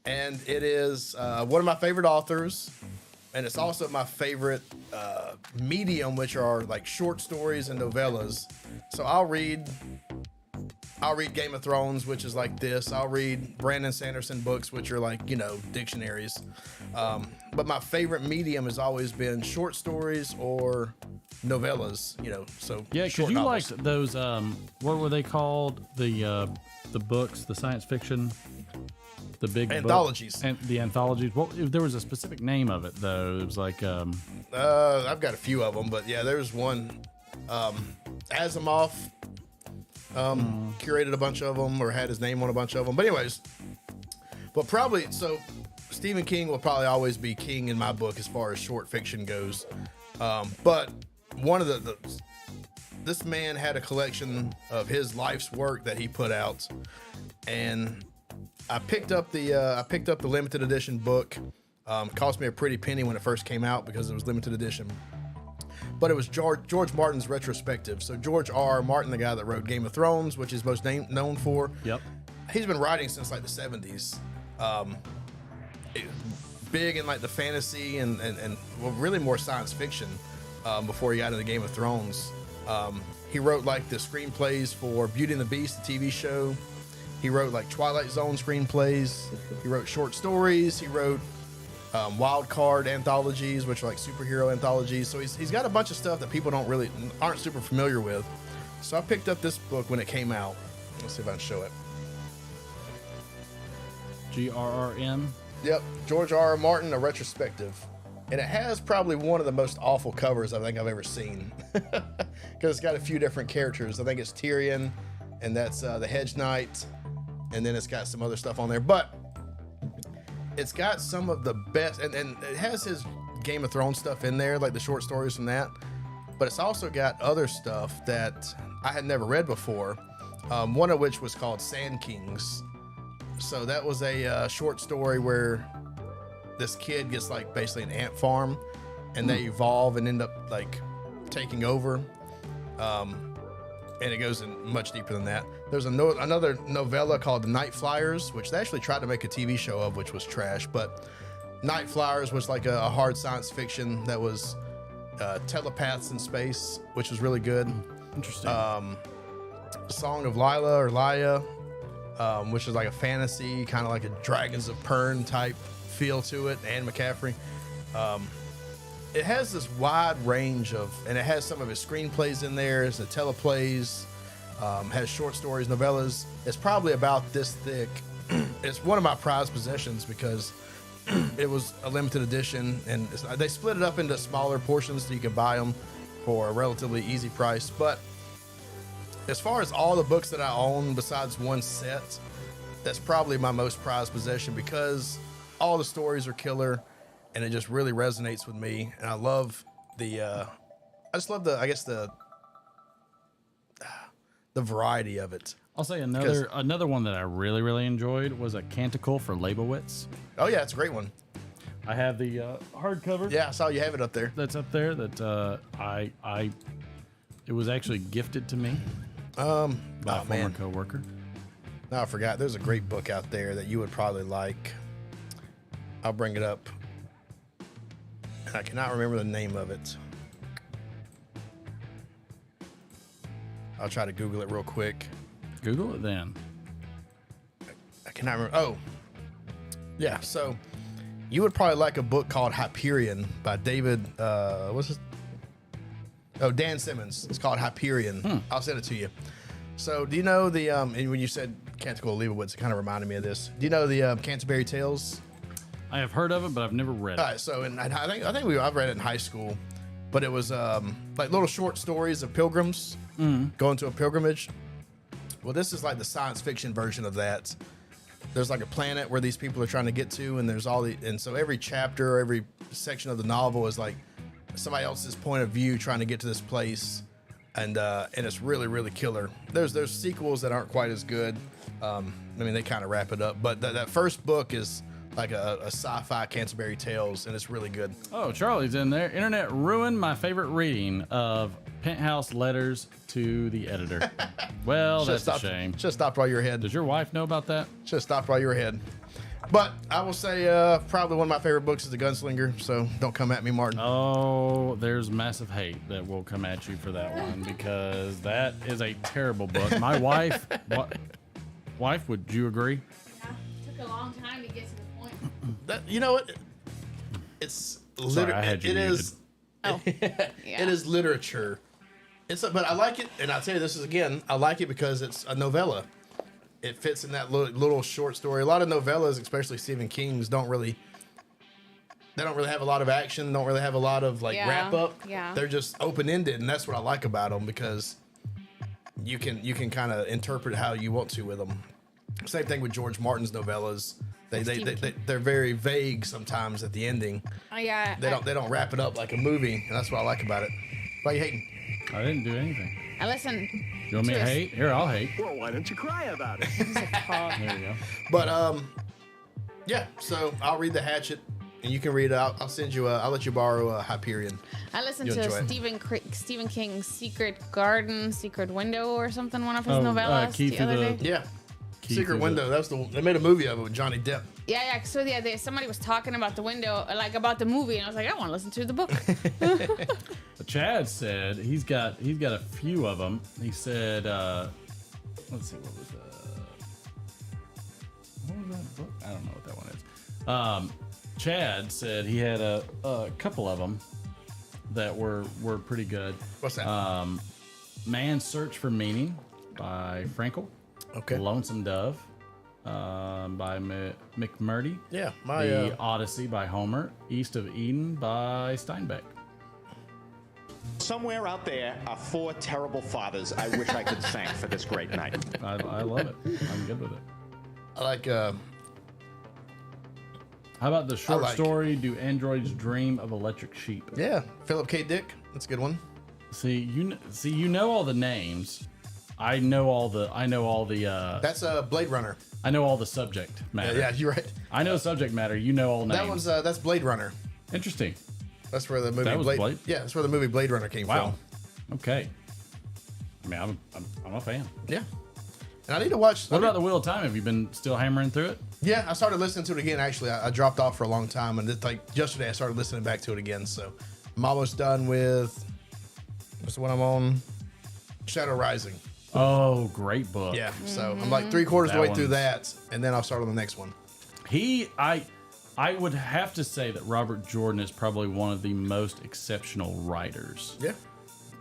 And it is one of my favorite authors, and it's also my favorite medium, which are like short stories and novellas. So I'll read Game of Thrones, which is like this. I'll read Brandon Sanderson books, which are like, you know, dictionaries. But my favorite medium has always been short stories or novellas, you know. So yeah, because you liked those. What were they called? The books, the science fiction. The big anthologies. And the anthologies. Well, there was a specific name of it though. It was like I've got a few of them, but yeah, there's one. Asimov curated a bunch of them or had his name on a bunch of them. But anyways, so Stephen King will probably always be king in my book as far as short fiction goes. But one of this man had a collection of his life's work that he put out, and I picked up the limited edition book. Cost me a pretty penny when it first came out because it was limited edition. But it was George Martin's retrospective. So George R. Martin, the guy that wrote Game of Thrones, which he's most known for. Yep. He's been writing since like the 70s. Big in like the fantasy and well, really more science fiction before he got into Game of Thrones. He wrote like the screenplays for Beauty and the Beast, the TV show. He wrote like Twilight Zone screenplays. He wrote short stories. He wrote wild card anthologies, which are like superhero anthologies. So he's got a bunch of stuff that people aren't super familiar with. So I picked up this book when it came out. Let's see if I can show it. GRRM. Yep, George R.R. Martin, a retrospective. And it has probably one of the most awful covers I think I've ever seen. Because it's got a few different characters. I think it's Tyrion, and that's the Hedge Knight. And then it's got some other stuff on there. But it's got some of the best, and it has his Game of Thrones stuff in there, like the short stories from that. But it's also got other stuff that I had never read before. One of which was called Sand Kings. So that was a short story where this kid gets like basically an ant farm, and they evolve and end up like taking over. And it goes in much deeper than that. There's another novella called The Night Flyers, which they actually tried to make a TV show of, which was trash. But Night Flyers was like a hard science fiction that was telepaths in space, which was really good. Interesting. Song of Lila or Laya, which is like a fantasy, kind of like a Dragons of Pern type feel to it. Anne McCaffrey. It has this wide range and it has some of his screenplays in there. It's a teleplays, has short stories, novellas. It's probably about this thick. It's one of my prized possessions because it was a limited edition, and they split it up into smaller portions so you can buy them for a relatively easy price. But as far as all the books that I own, besides one set, that's probably my most prized possession because all the stories are killer, and it just really resonates with me. And I love the variety of it. I'll say another one that I really, really enjoyed was a Canticle for Leibowitz. Oh yeah, it's a great one. I have the hardcover. Yeah, I saw you have it up there. That's up there. That it was actually gifted to me by a former coworker. No, I forgot. There's a great book out there that you would probably like. I'll bring it up. I cannot remember the name of it. I'll try to Google it real quick. Google it then. I cannot remember. Oh, yeah. So you would probably like a book called Hyperion by David. What's his? Oh, Dan Simmons. It's called Hyperion. I'll send it to you. So do you know the? And when you said Canticle of Leibowitz, it kind of reminded me of this. Do you know the Canterbury Tales? I have heard of it, but I've never read it. All right, so I think I've read it in high school, but it was like little short stories of pilgrims going to a pilgrimage. Well, this is like the science fiction version of that. There's like a planet where these people are trying to get to, and there's and so every chapter, every section of the novel is like somebody else's point of view trying to get to this place, and it's really, really killer. There's sequels that aren't quite as good. I mean, they kind of wrap it up, but that first book is like a sci-fi Canterbury Tales, and it's really good. Oh, Charlie's in there. Internet ruined my favorite reading of Penthouse Letters to the Editor. Well, that's a shame. Should have stopped while you were ahead. Does your wife know about that? Should have stopped while you were ahead. But I will say probably one of my favorite books is The Gunslinger, so don't come at me, Martin. Oh, there's massive hate that will come at you for that one because that is a terrible book. My wife, would you agree? Yeah, took a long time to get to the point. You know what? It's it is. Oh, yeah. It is literature. But I like it, and I'll tell you this is again. I like it because it's a novella. It fits in that little short story. A lot of novellas, especially Stephen King's, don't really have a lot of action. Don't really have a lot of wrap up. Yeah. They're just open ended, and that's what I like about them because you can kind of interpret how you want to with them. Same thing with George Martin's novellas. They're very vague sometimes at the ending. Oh yeah. They don't wrap it up like a movie, and that's what I like about it. Why are you hating? I didn't do anything. I listen. You want me to hate? Here, I'll hate. Well, why don't you cry about it? There you go. But yeah. So I'll read the Hatchet, and you can read it. I'll send you. I'll let you borrow Hyperion. I listened to Stephen King's Secret Garden, Secret Window, or something. One of his novellas Key the other day. Yeah. Secret Window. That's they made a movie of it with Johnny Depp. Yeah. So somebody was talking about the window, like about the movie, and I was like, I want to listen to the book. Chad said he's got a few of them. He said, let's see, what was that book? I don't know what that one is. Chad said he had a couple of them that were pretty good. What's that? Man's Search for Meaning by Frankel. Okay. Lonesome Dove by McMurdy. Yeah. The Odyssey by Homer. East of Eden by Steinbeck. Somewhere out there are 4 terrible fathers I wish I could thank for this great night. I love it. I'm good with it. I like. How about the short story, Do Androids Dream of Electric Sheep? Yeah. Philip K. Dick. That's a good one. See, you know all the names. I know all the. That's Blade Runner. I know all the subject matter. Yeah, you're right. I know subject matter. You know all names. That one's that's Blade Runner. Interesting. That's where the movie Blade. Yeah, that's where the movie Blade Runner came from. Okay. I mean, I'm a fan. Yeah. And I need to watch. What about The Wheel of Time? Have you been still hammering through it? Yeah, I started listening to it again. Actually, I dropped off for a long time, and like yesterday, I started listening back to it again. So I'm almost done with. What's the one I'm on? Shadow Rising. Oh, great book. Yeah. So I'm like 3/4 of the way through that, and then I'll start on the next one. I would have to say that Robert Jordan is probably one of the most exceptional writers. Yeah.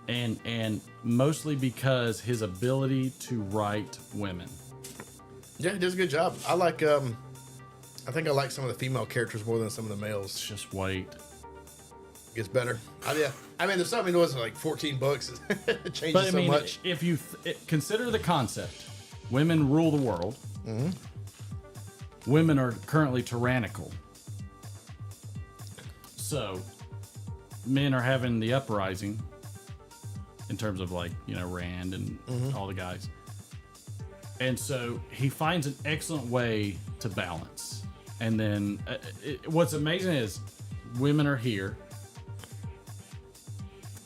And mostly because his ability to write women. Yeah, he does a good job. I like I think I like some of the female characters more than some of the males. Just wait. Gets better. Yeah. I mean, there's something that was like 14 books. It changes so much. If you consider the concept, women rule the world. Mm-hmm. Women are currently tyrannical. So, men are having the uprising in terms of Rand and all the guys. And so he finds an excellent way to balance. And then what's amazing is women are here.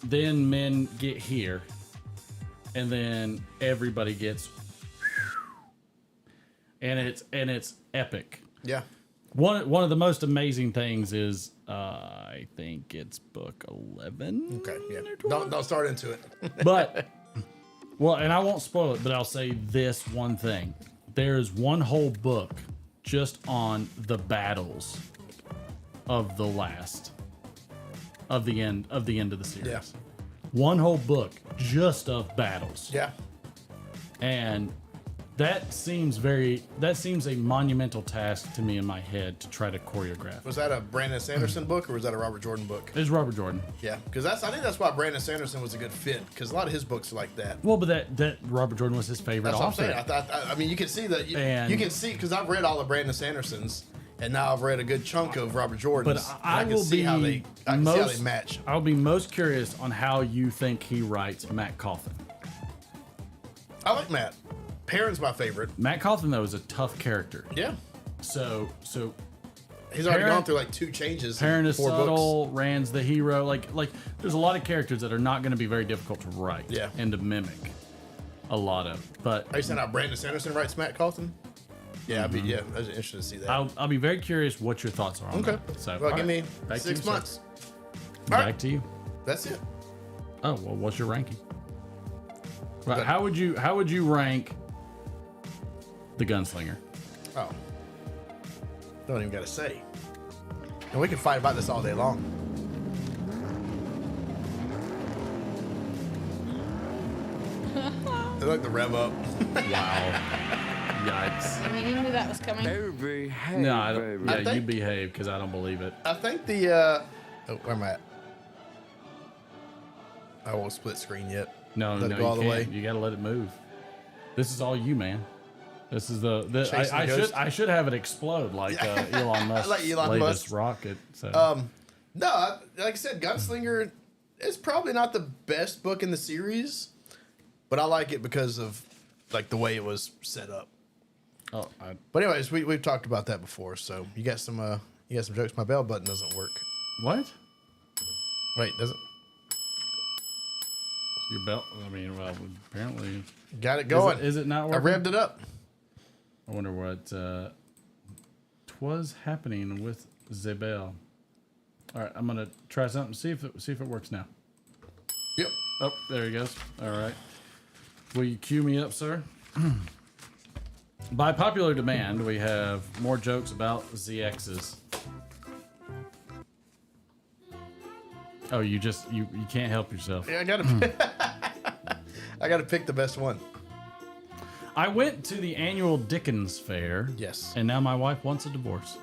Then men get here. And then everybody gets. And it's epic. Yeah. One of the most amazing things is I think it's book 11. Okay, yeah. Don't start into it. But and I won't spoil it, but I'll say this one thing. There's one whole book just on the battles of the end of the series. Yeah. One whole book just of battles. Yeah. And that seems a monumental task to me in my head to try to choreograph. Was that a Brandon Sanderson book or was that a Robert Jordan book? It's Robert Jordan. Yeah, because I think that's why Brandon Sanderson was a good fit because a lot of his books are like that. Well, but that Robert Jordan was his favorite That's author. what I'm saying. I mean, you can see that. You can see because I've read all of Brandon Sanderson's, and now I've read a good chunk of Robert Jordan's. But I can see how they match. I'll be most curious on how you think he writes Matt Coffin. I like Matt. Perrin's my favorite. Matt Coffin though is a tough character. Yeah. So he's already gone through like 2 changes. Perrin is 4 subtle. books. Rand's the hero. Like there's a lot of characters that are not going to be very difficult to write. Yeah. And to mimic. A lot of. But are you saying how Brandon Sanderson writes Matt Coffin? Yeah, I was interested to see that. I'll be very curious what your thoughts are on that. So well, give me 6 months. Back to you. That's it. Oh well, what's your ranking? Right, how would you rank The Gunslinger? Oh, don't even gotta say. And we can fight about this all day long. I like the rev up. Wow. Yikes. I mean, you knew that was coming. No, I don't. Yeah, you behave because I don't believe it. I think the. Where am I at? I won't split screen yet. No, let no, it go all you the can't. way. You got to let it move. This is all you, man. This is I should have it explode like Elon Musk's like Elon latest Musk. rocket. So. No, like I said, Gunslinger is probably not the best book in the series, but I like it because of like the way it was set up. Oh, but anyways, we've talked about that before. So you got some jokes. My bell button doesn't work. What? Wait, does it? Your belt? I mean, well, apparently got it going. Is it not working? I revved it up. I wonder what was happening with Zabel. All right, I'm gonna try something. See if it works now. Yep. Oh, there he goes. All right. Will you cue me up, sir? By popular demand, we have more jokes about ZXs. Oh, you can't help yourself. Yeah, I gotta pick the best one. I went to the annual Dickens Fair. Yes. And now my wife wants a divorce.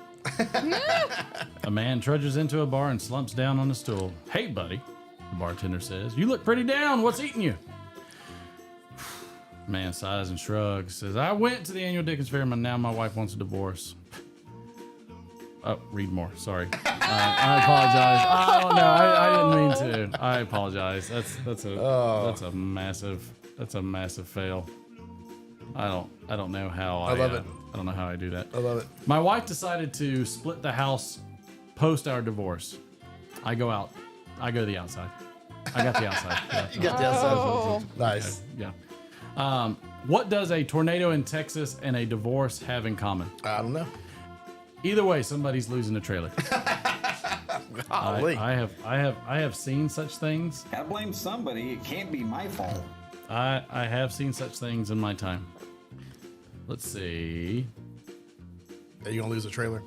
A man trudges into a bar and slumps down on a stool. Hey, buddy, the bartender says. You look pretty down. What's eating you? Man sighs and shrugs. Says, I went to the annual Dickens Fair, and now my wife wants a divorce. Oh, read more. Sorry. I apologize. Oh no, I didn't mean to. I apologize. That's a massive fail. I don't know how I love it. I don't know how I do that. I love it. My wife decided to split the house post our divorce. I go to the outside. I got the outside. You got the outside. Nice. Okay, yeah. What does a tornado in Texas and a divorce have in common? I don't know. Either way, somebody's losing a trailer. Golly. I have seen such things. Gotta blame somebody. It can't be my fault. I have seen such things in my time. Let's see. Are you gonna lose a trailer?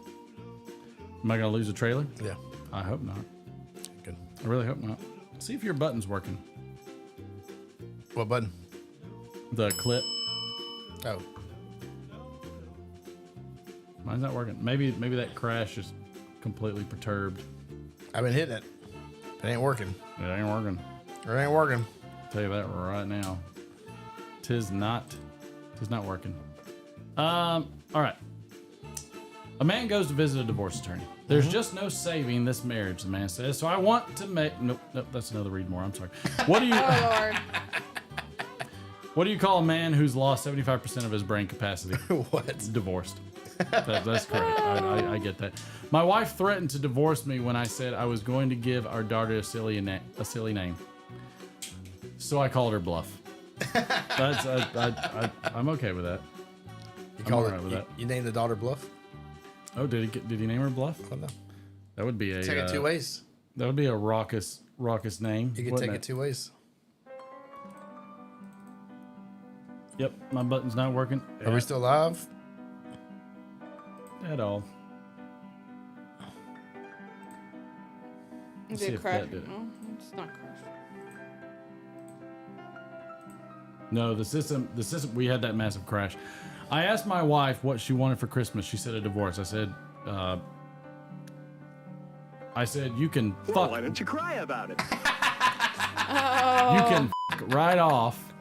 Am I gonna lose a trailer? Yeah. I hope not. Good. I really hope not. See if your button's working. What button? The clip. Oh. Mine's not working. Maybe that crash is completely perturbed. I've been hitting it. It ain't working. It ain't working. It ain't working. I'll tell you that right now. Tis not working. All right. A man goes to visit a divorce attorney. There's just no saving this marriage, the man says. So I want to make... Nope, that's another read more. I'm sorry. What do you... Oh, Lord. What do you call a man who's lost 75% of his brain capacity? What? Divorced. That's correct. I get that. My wife threatened to divorce me when I said I was going to give our daughter a silly name. So I called her bluff. I'm okay with that. You called it. With that. You named the daughter Bluff. Oh, did he name her Bluff? Oh no. That would be a. Take it two ways. That would be a raucous name. You can take it two ways. Yep, my button's not working. Are we still live? At all. Is it crashed? No, it's not crashed. No, the system, we had that massive crash. I asked my wife what she wanted for Christmas. She said a divorce. I said, you can fuck. Well, why don't you cry about it? You can fuck right off.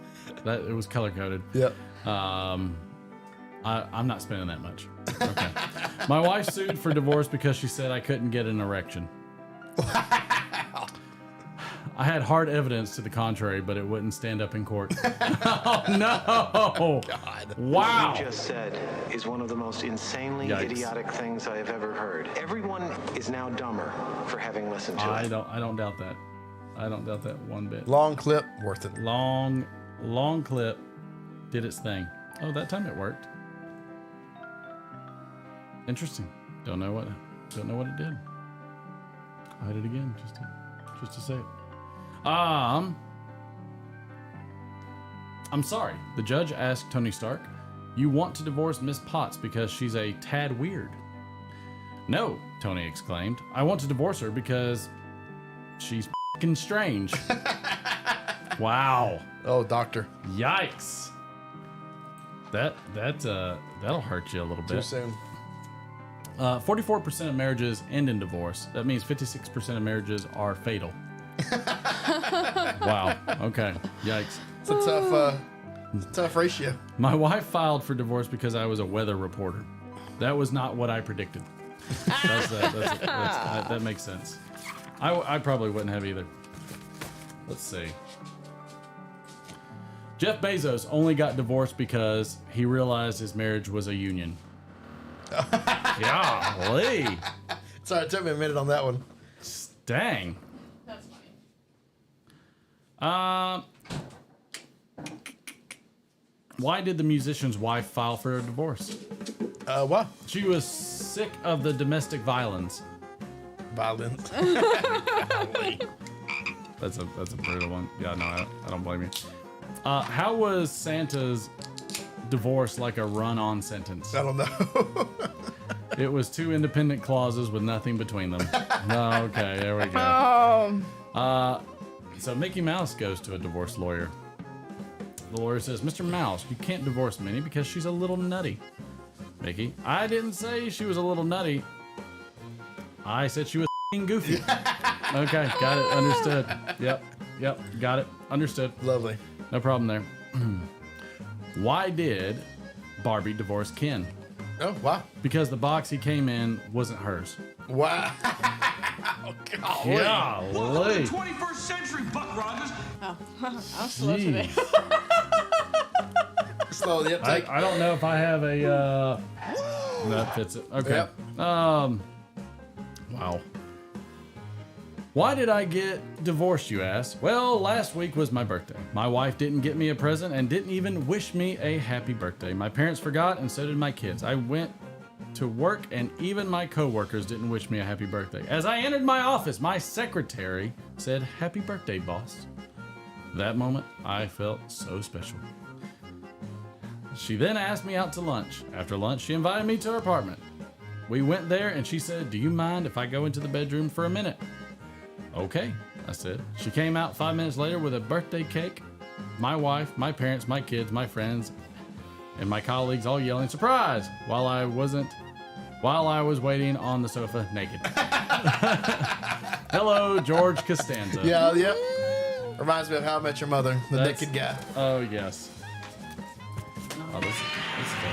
That it was color coded. Yep. I'm not spending that much. Okay. My wife sued for divorce because she said I couldn't get an erection. I had hard evidence to the contrary, but it wouldn't stand up in court. Oh no! God. Wow. What you just said is one of the most insanely idiotic things I have ever heard. Everyone is now dumber for having listened to it. I don't doubt that. I don't doubt that one bit. Long clip, worth it. Long clip did its thing. Oh, that time it worked. Interesting. Don't know what it did. I hit it again just to say it. I'm sorry. The judge asked Tony Stark, "You want to divorce Miss Potts because she's a tad weird?" "No," Tony exclaimed. "I want to divorce her because she's f***ing strange." Wow. Oh, doctor. Yikes. That'll hurt you a little bit. Too soon. 44% of marriages end in divorce. That means 56% of marriages are fatal. Wow. Okay. Yikes. It's a tough ratio. My wife filed for divorce because I was a weather reporter. That was not what I predicted. That makes sense. I probably wouldn't have either. Let's see. Jeff Bezos only got divorced because he realized his marriage was a union. Golly. Sorry, it took me a minute on that one. Dang. That's funny. Why did the musician's wife file for a divorce? Why? She was sick of the domestic violence. Violence. That's a brutal one. Yeah, no, I don't blame you. How was Santa's divorce like a run-on sentence? I don't know. It was 2 independent clauses with nothing between them. Okay, there we go. So Mickey Mouse goes to a divorce lawyer. The lawyer says, Mr. Mouse, you can't divorce Minnie because she's a little nutty. Mickey, I didn't say she was a little nutty. I said she was goofy. Okay, got it. Understood. Yep, got it. Understood. Lovely. No problem there. Why did Barbie divorce Ken? Oh, why? Because the box he came in wasn't hers. Wow. Golly. 21st century, Buck Rogers. Oh, I'm slow today. Slow the uptake. I don't know if I have a that fits it. Okay. Yep. Wow. Why did I get divorced, you ask? Well, last week was my birthday. My wife didn't get me a present and didn't even wish me a happy birthday. My parents forgot, and so did my kids. I went to work, and even my coworkers didn't wish me a happy birthday. As I entered my office, my secretary said, "Happy birthday, boss." That moment, I felt so special. She then asked me out to lunch. After lunch, she invited me to her apartment. We went there, and she said, "Do you mind if I go into the bedroom for a minute?" Okay, I said. She came out 5 minutes later with a birthday cake. My wife, my parents, my kids, my friends, and my colleagues all yelling surprise while I was waiting on the sofa naked. Hello, George Costanza. Yeah, yep. Reminds me of How I Met Your Mother, the naked guy. Oh, yes. Oh, this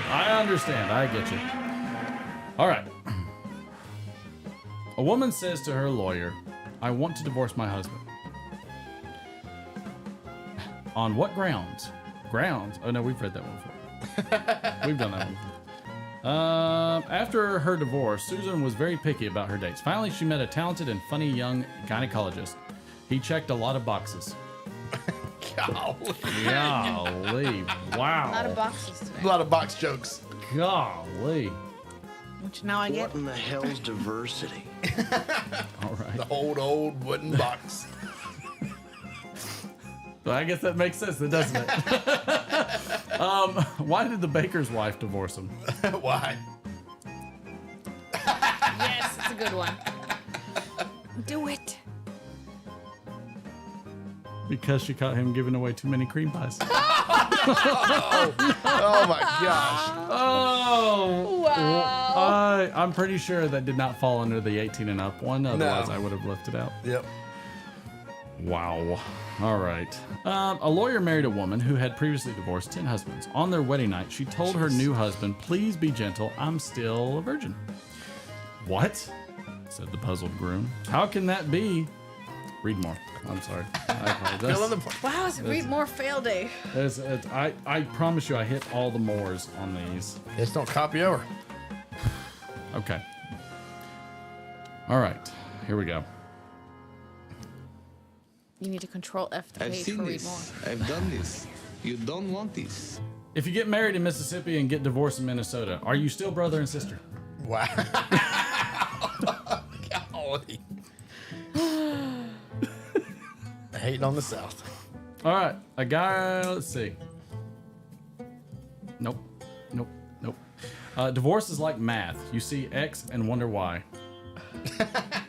I understand. I get you. All right. A woman says to her lawyer, "I want to divorce my husband." On what grounds? Grounds? Oh, no, we've read that one before. We've done that one before. After her divorce, Susan was very picky about her dates. Finally, she met a talented and funny young gynecologist. He checked a lot of boxes. Golly. Wow. A lot of boxes today. A lot of box jokes. Golly. Which now I get. What in the hell's diversity? All right. The old wooden box. Well, I guess that makes sense, doesn't it? Why did the baker's wife divorce him? Why? Yes, it's a good one. Do it. Because she caught him giving away too many cream pies. Oh my gosh. Oh. Wow. I'm pretty sure that did not fall under the 18 and up one. Otherwise, I would have left it out. Yep. Wow. All right. A lawyer married a woman who had previously divorced 10 husbands. On their wedding night, she told her new husband, "Please be gentle. I'm still a virgin." "What?" said the puzzled groom. "How can that be?" Read more. I'm sorry. I apologize. Wow, it's read more fail day. I promise you I hit all the mores on these. Just don't copy over. Okay. All right. Here we go. You need to control F the I've page seen for read this. more. I've done this. You don't want this. If you get married in Mississippi and get divorced in Minnesota, are you still brother and sister? Wow. Golly. Hating on the South. All right. A guy, let's see. Nope. Divorce is like math. You see X and wonder why.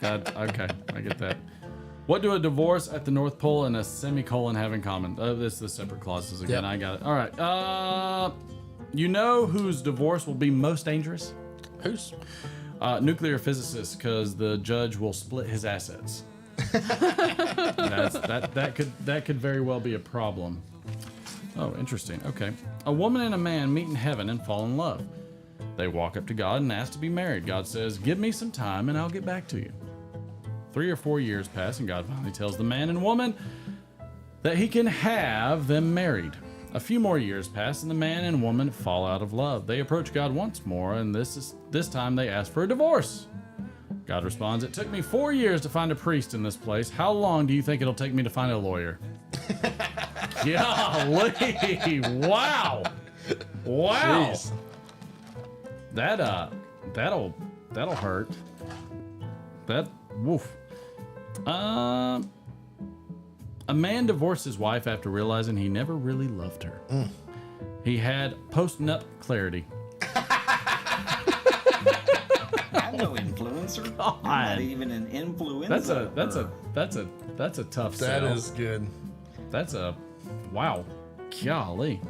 Okay, I get that. What do a divorce at the North Pole and a semicolon have in common? This is the separate clauses again. Yep. I got it. All right. You know whose divorce will be most dangerous? Whose? Nuclear physicist, because the judge will split his assets. That could very well be a problem. Oh, interesting. Okay. A woman and a man meet in heaven and fall in love. They walk up to God and ask to be married. God says, "Give me some time and I'll get back to you." 3 or 4 years pass and God finally tells the man and woman that he can have them married. A few more years pass and the man and woman fall out of love. They approach God once more and this time they ask for a divorce. God responds, "It took me 4 years to find a priest in this place. How long do you think it'll take me to find a lawyer?" Golly, wow. Wow. Jeez. That'll hurt. That woof. A man divorced his wife after realizing he never really loved her. He had post-nut clarity. I'm no influencer. I'm not even an influencer. That's a tough That sell. is good. That's a wow. Golly.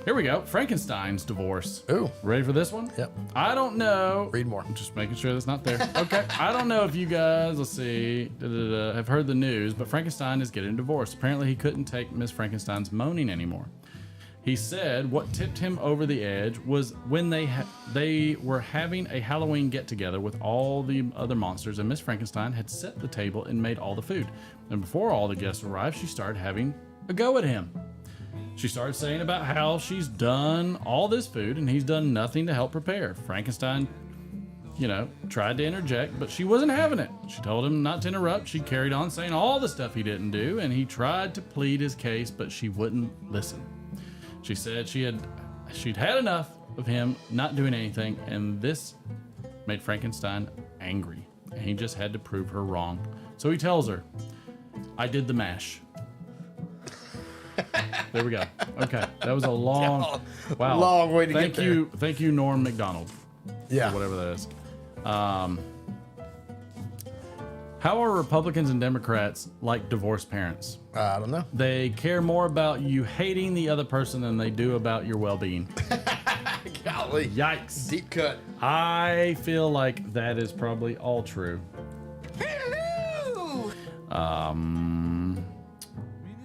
Here we go. Frankenstein's divorce. Ooh. Ready for this one? Yep. I don't know. Read more. I'm just making sure that's not there. Okay. I don't know if you guys, let's see, have heard the news, but Frankenstein is getting divorced. Apparently, he couldn't take Miss Frankenstein's moaning anymore. He said what tipped him over the edge was when they were having a Halloween get-together with all the other monsters, and Miss Frankenstein had set the table and made all the food. And before all the guests arrived, she started having a go at him. She started saying about how she's done all this food and he's done nothing to help prepare. Frankenstein, tried to interject, but she wasn't having it. She told him not to interrupt. She carried on saying all the stuff he didn't do, and he tried to plead his case, but she wouldn't listen. She said she'd had enough of him not doing anything, and this made Frankenstein angry, and he just had to prove her wrong. So he tells her, "I did the mash." There we go. Okay, that was a long way to get there. Thank you, Norm McDonald. Yeah, or whatever that is. How are Republicans and Democrats like divorced parents? I don't know. They care more about you hating the other person than they do about your well-being. Golly. Yikes. Deep cut. I feel like that is probably all true. Hello.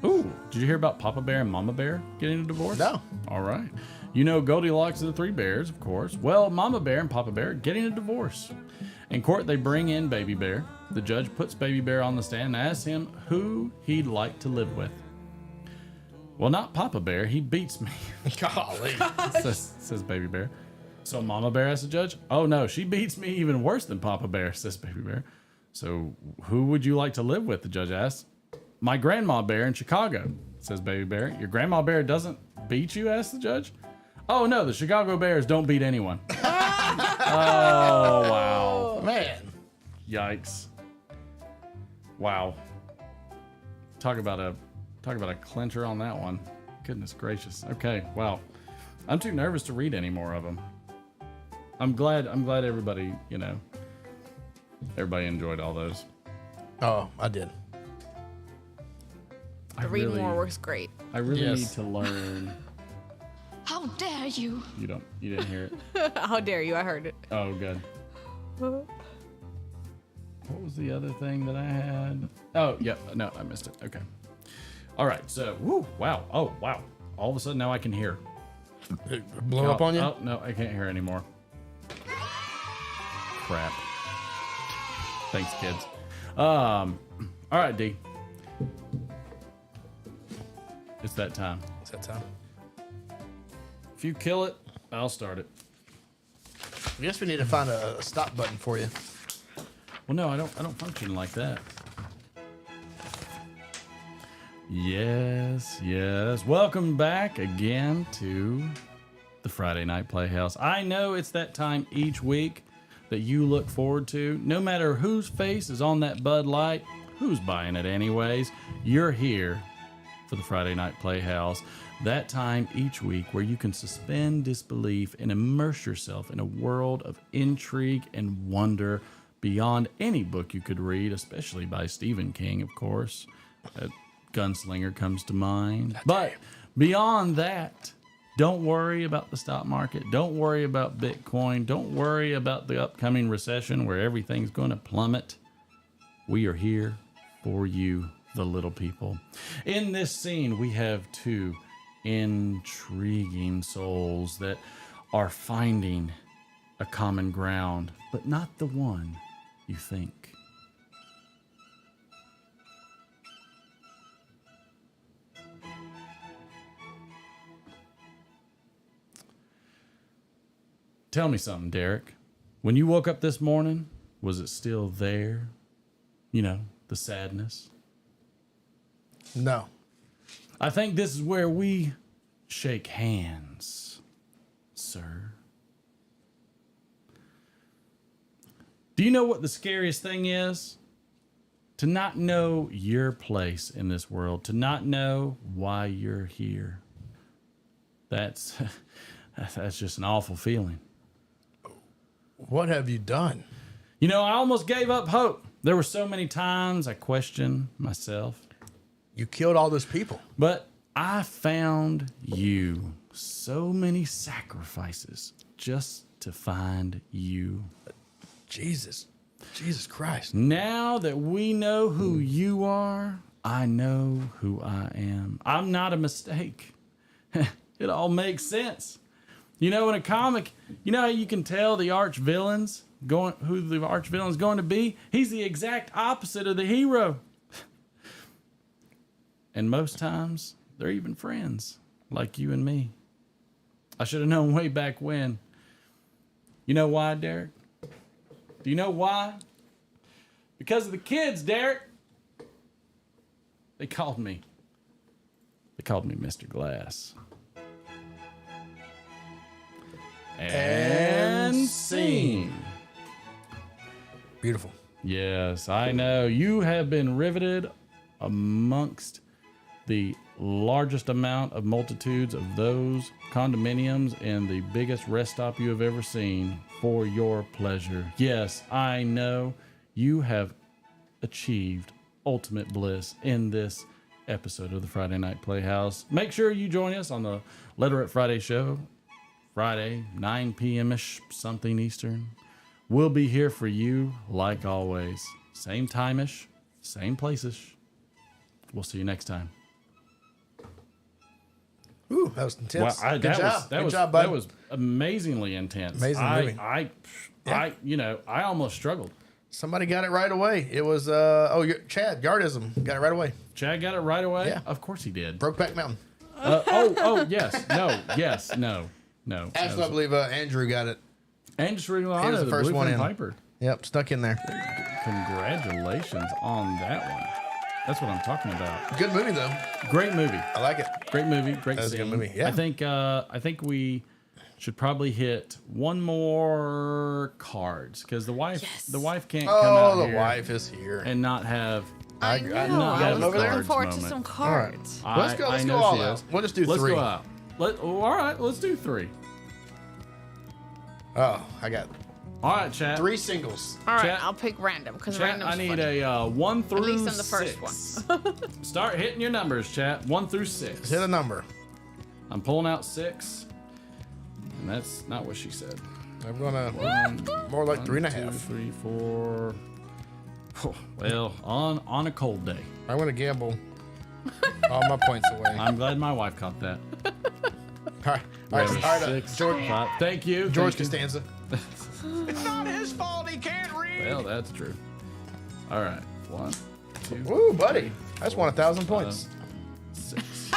Ooh, did you hear about Papa Bear and Mama Bear getting a divorce? No. All right. You know Goldilocks and the Three Bears, of course. Well, Mama Bear and Papa Bear getting a divorce. In court, they bring in Baby Bear. The judge puts Baby Bear on the stand and asks him who he'd like to live with. Well, not Papa Bear. He beats me. Golly. says Baby Bear. So Mama Bear asks the judge, "Oh no, she beats me even worse than Papa Bear," says Baby Bear. "So who would you like to live with?" the judge asks. "My Grandma Bear in Chicago," says Baby Bear. "Your Grandma Bear doesn't beat you?" asks the judge. "Oh no, the Chicago Bears don't beat anyone." Oh wow. Man. Yikes. Wow. Talk about a clincher on that one. Goodness gracious. Okay, wow. I'm too nervous to read any more of them. I'm glad everybody, everybody enjoyed all those. Oh, I did. The read more works great. I really need to learn. How dare you? You didn't hear it. How dare you? I heard it. Oh, good. What was the other thing that I had? Oh, yeah. No, I missed it. Okay. All right. So, wow. Oh, wow. All of a sudden now I can hear. It blew up on you? Oh, no, I can't hear anymore. Crap. Thanks, kids. All right, D. It's that time. It's that time. If you kill it, I'll start it. I guess we need to find a stop button for you. Well, no, I don't function like that. Yes. Welcome back again to the Friday Night Playhouse. I know it's that time each week that you look forward to. No matter whose face is on that Bud Light, who's buying it anyways, you're here for the Friday Night Playhouse. That time each week where you can suspend disbelief and immerse yourself in a world of intrigue and wonder beyond any book you could read, especially by Stephen King, of course. Gunslinger comes to mind. But beyond that, don't worry about the stock market. Don't worry about Bitcoin. Don't worry about the upcoming recession where everything's going to plummet. We are here for you, the little people. In this scene, we have two intriguing souls that are finding a common ground, but not the one you think. Tell me something, Derek. When you woke up this morning, was it still there? You know, the sadness? No. I think this is where we shake hands. sir. Do you know what the scariest thing is? To not know your place in this world, to not know why you're here. That's just an awful feeling. What have you done? You know, I almost gave up hope. There were so many times I questioned myself. You killed all those people. But I found you. So many sacrifices just to find you. Jesus Christ. Now that we know who you are, I know who I am. I'm not a mistake. It all makes sense. You know, in a comic, you know how you can tell the arch villain's who the arch villain's going to be? He's the exact opposite of the hero. And most times, they're even friends, like you and me. I should have known way back when. You know why, Derek? Do you know why? Because of the kids, Derek. They called me Mr. Glass. And scene. Beautiful. Yes, I know. You have been riveted amongst the largest amount of multitudes of those condominiums and the biggest rest stop you have ever seen for your pleasure. Yes, I know you have achieved ultimate bliss in this episode of the Friday Night Playhouse. Make sure you join us on the Literate Friday show, Friday, 9 p.m.ish, something Eastern. We'll be here for you like always. Same time-ish, same place-ish. We'll see you next time. Ooh, that was intense. Well, Good job, bud. That was amazingly intense. Amazing movie. I almost struggled. Somebody got it right away. It was Chad Yardism got it right away. Chad got it right away. Yeah, of course he did. Brokeback Mountain. No. Actually, I believe Andrew got it. Andrew He was the first one in. Piper. Yep, stuck in there. Congratulations on that one. That's what I'm talking about. Good movie though. Great movie. I like it. Great movie. Great That was a good movie. Yeah. I think we should probably hit one more cards because the wife can't come out the here wife is here and not have. I know. I was looking forward to some cards. All right. Let's go all out. We'll just do let's 3. Go out. All right. Let's do 3. Oh, I got. All right, chat. 3 singles. All right, Chat. I'll pick random because Chat, random's I need funny. a 1 through 6. At least on the first one. Start hitting your numbers, chat. 1 through 6. Hit a number. I'm pulling out 6, and that's not what she said. I'm gonna more like 3.5. 2, 3, 4. Oh, well, on a cold day. I'm gonna gamble all my points away. I'm glad my wife caught that. All right, 6, George. 5. Thank you. George thank you. Costanza. It's not his fault he can't read. Well, that's true. All right. 1, 2. Woo, buddy. 3, That's 1,000 points. 6.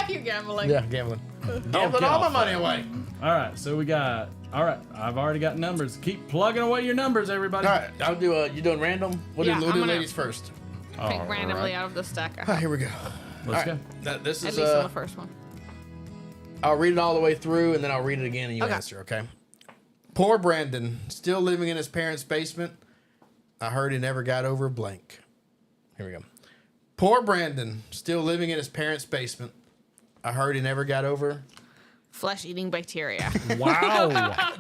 You're gambling. Yeah, gambling. Gambling get all my off money that. away. All right. So we got. All right. I've already got numbers. Keep plugging away your numbers, everybody. All right, I'll do. You doing random? We'll Yeah, do I'm gonna ladies first. Pick randomly out of the stack. All right, here we go. Let's All go. right, this At is least on the first one. I'll read it all the way through, and then I'll read it again, and you answer. Okay. Poor Brandon, still living in his parents' basement. I heard he never got over blank. Here we go. Poor Brandon, still living in his parents' basement. I heard he never got over Flesh-eating bacteria. Wow.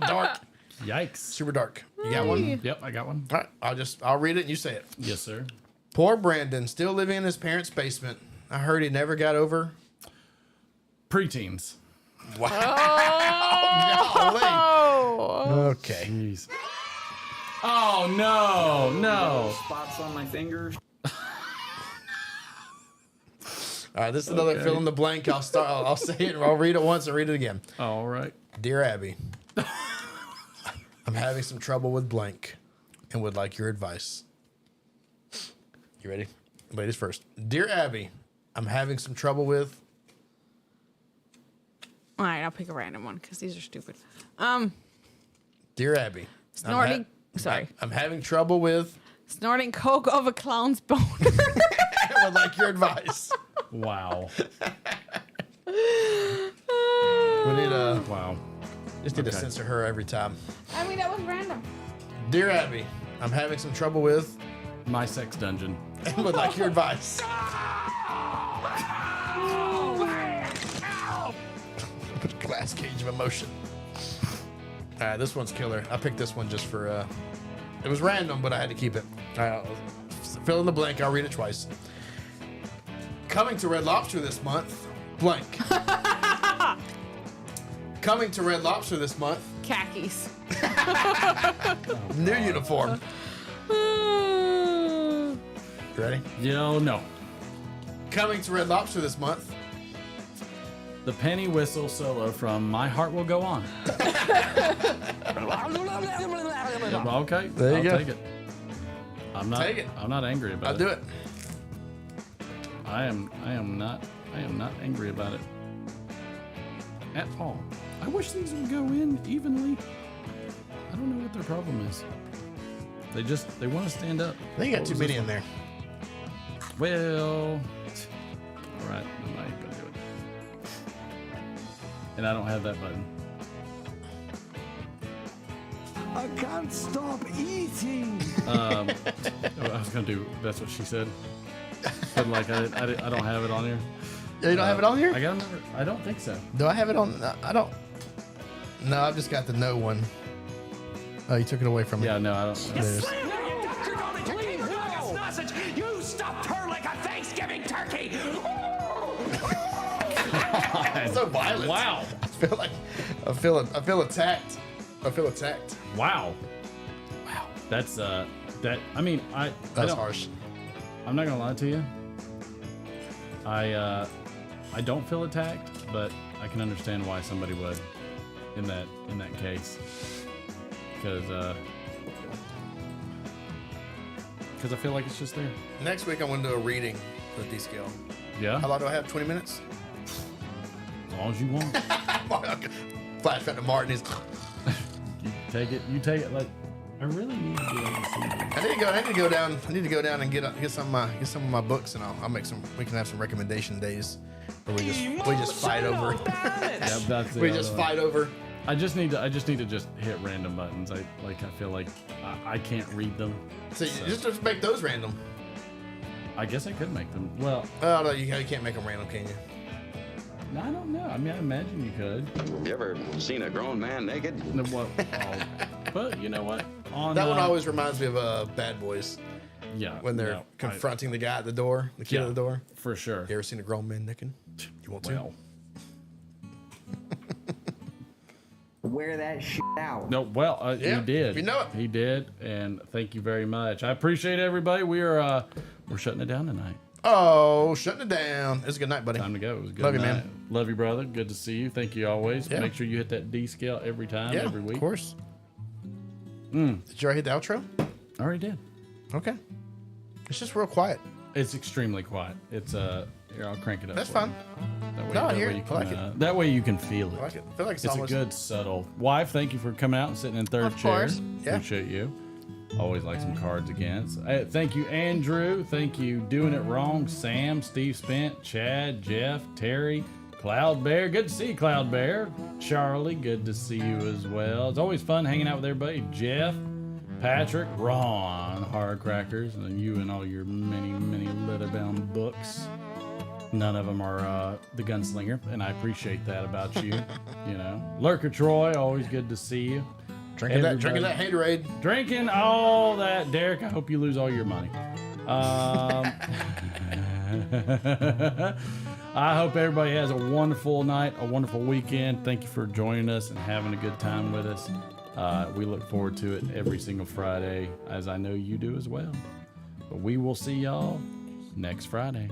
dark. Yikes. Super dark. You got one? Yep, I got one. All right, I'll read it and you say it. Yes, sir. Poor Brandon, still living in his parents' basement. I heard he never got over preteens. Wow. Oh, okay. Jeez. Oh no. Spots on my fingers. All right, this is another fill in the blank. I'll say it. I'll read it once and read it again. All right. Dear Abby, I'm having some trouble with blank and would like your advice. You ready? Ladies first. Dear Abby, I'm having some trouble with. All right, I'll pick a random one because these are stupid. Dear Abby, snorting. I'm having trouble with snorting coke off a clown's bone. I would like your advice. Wow. We need a wow. Just need to Okay. censor her every time. I mean, that was random. Dear Abby, I'm having some trouble with my sex dungeon and would like your advice. Put a glass cage of emotion. All right, this one's killer. I picked this one just for, it was random, but I had to keep it. All right, fill in the blank. I'll read it twice. Coming to Red Lobster this month, blank. Coming to Red Lobster this month. Khakis. New uniform. You ready? Yo, no. Coming to Red Lobster this month. The penny whistle solo from My Heart Will Go On. Okay, There you I'll go. take it. I'm not. Take it. I'm not angry about I'll it. do it. I am not angry about it at all. I wish these would go in evenly. I don't know what their problem is. They want to stand up. I think you got too many in there. Well, all right, I'm not even gonna do it. And I don't have that button. I can't stop eating. I was gonna do. That's what she said. But like, I don't have it on here. Yeah, you don't have it on here? I got another. I don't think so. Do I have it on? I don't. No, I've just got the no one. Oh, you took it away from me. Yeah, no, I don't. There it is. You stuffed her like a Thanksgiving turkey. It's so violent. Wow. I feel attacked. I feel attacked. Wow. That's that. I mean, I That's don't- harsh. I'm not gonna lie to you. I don't feel attacked, but I can understand why somebody would in that case. Because I feel like it's just there. Next week, I'm going to do a reading for the D scale. Yeah. How long do I have? 20 minutes? As long as you want. Flashback to Martin. He's. You take it. Like, I really need to be able to see this. I need to go down. I need to go down and get some of my books, and I'll make some. We can have some recommendation days where we just fight over. Yeah, that's the we other just one. fight over. I just need to just hit random buttons. I feel like I can't read them. So just make those random. I guess I could make them. Well, oh no, you can't make them random, can you? I don't know. I mean, I imagine you could. You ever seen a grown man naked? No, what? But you know what? That one always reminds me of Bad Boys. Yeah. When they're confronting the guy at the door, the kid at the door. For sure. You ever seen a grown man naked? You want to? Wear that shit out. No, well, Yeah, he did. we know it. He did, and thank you very much. I appreciate everybody. We're shutting it down tonight. Oh, shutting it down. It was a good night, buddy. Time to go. It was a good. Love you, night. man. Love you, brother. Good to see you. Thank you always. Yeah. Make sure you hit that D scale every time, Yeah, every week. of course. Did you already hit the outro? I already did. Okay. It's just real quiet. It's extremely quiet. It's here, I'll crank it up. That's for fun. you. That way, No, I that hear way it. you I can, like it. That way you can feel it. I like it. I feel like it's It's almost a good subtle. Wife, thank you for coming out and sitting in third Of chair. course. Yeah. Appreciate you. Always like some cards against. Thank you, Andrew. Thank you, Doing It Wrong, Sam, Steve Spent, Chad, Jeff, Terry, Cloud Bear. Good to see you, Cloud Bear. Charlie, good to see you as well. It's always fun hanging out with everybody. Jeff, Patrick, Ron, Hardcrackers, and then you and all your many, many leather-bound books. None of them are The Gunslinger, and I appreciate that about you. You know, Lurker Troy, always good to see you. Drinking that haterade. Drinking all that, Derek. I hope you lose all your money. I hope everybody has a wonderful night, a wonderful weekend. Thank you for joining us and having a good time with us. We look forward to it every single Friday, as I know you do as well. But we will see y'all next Friday.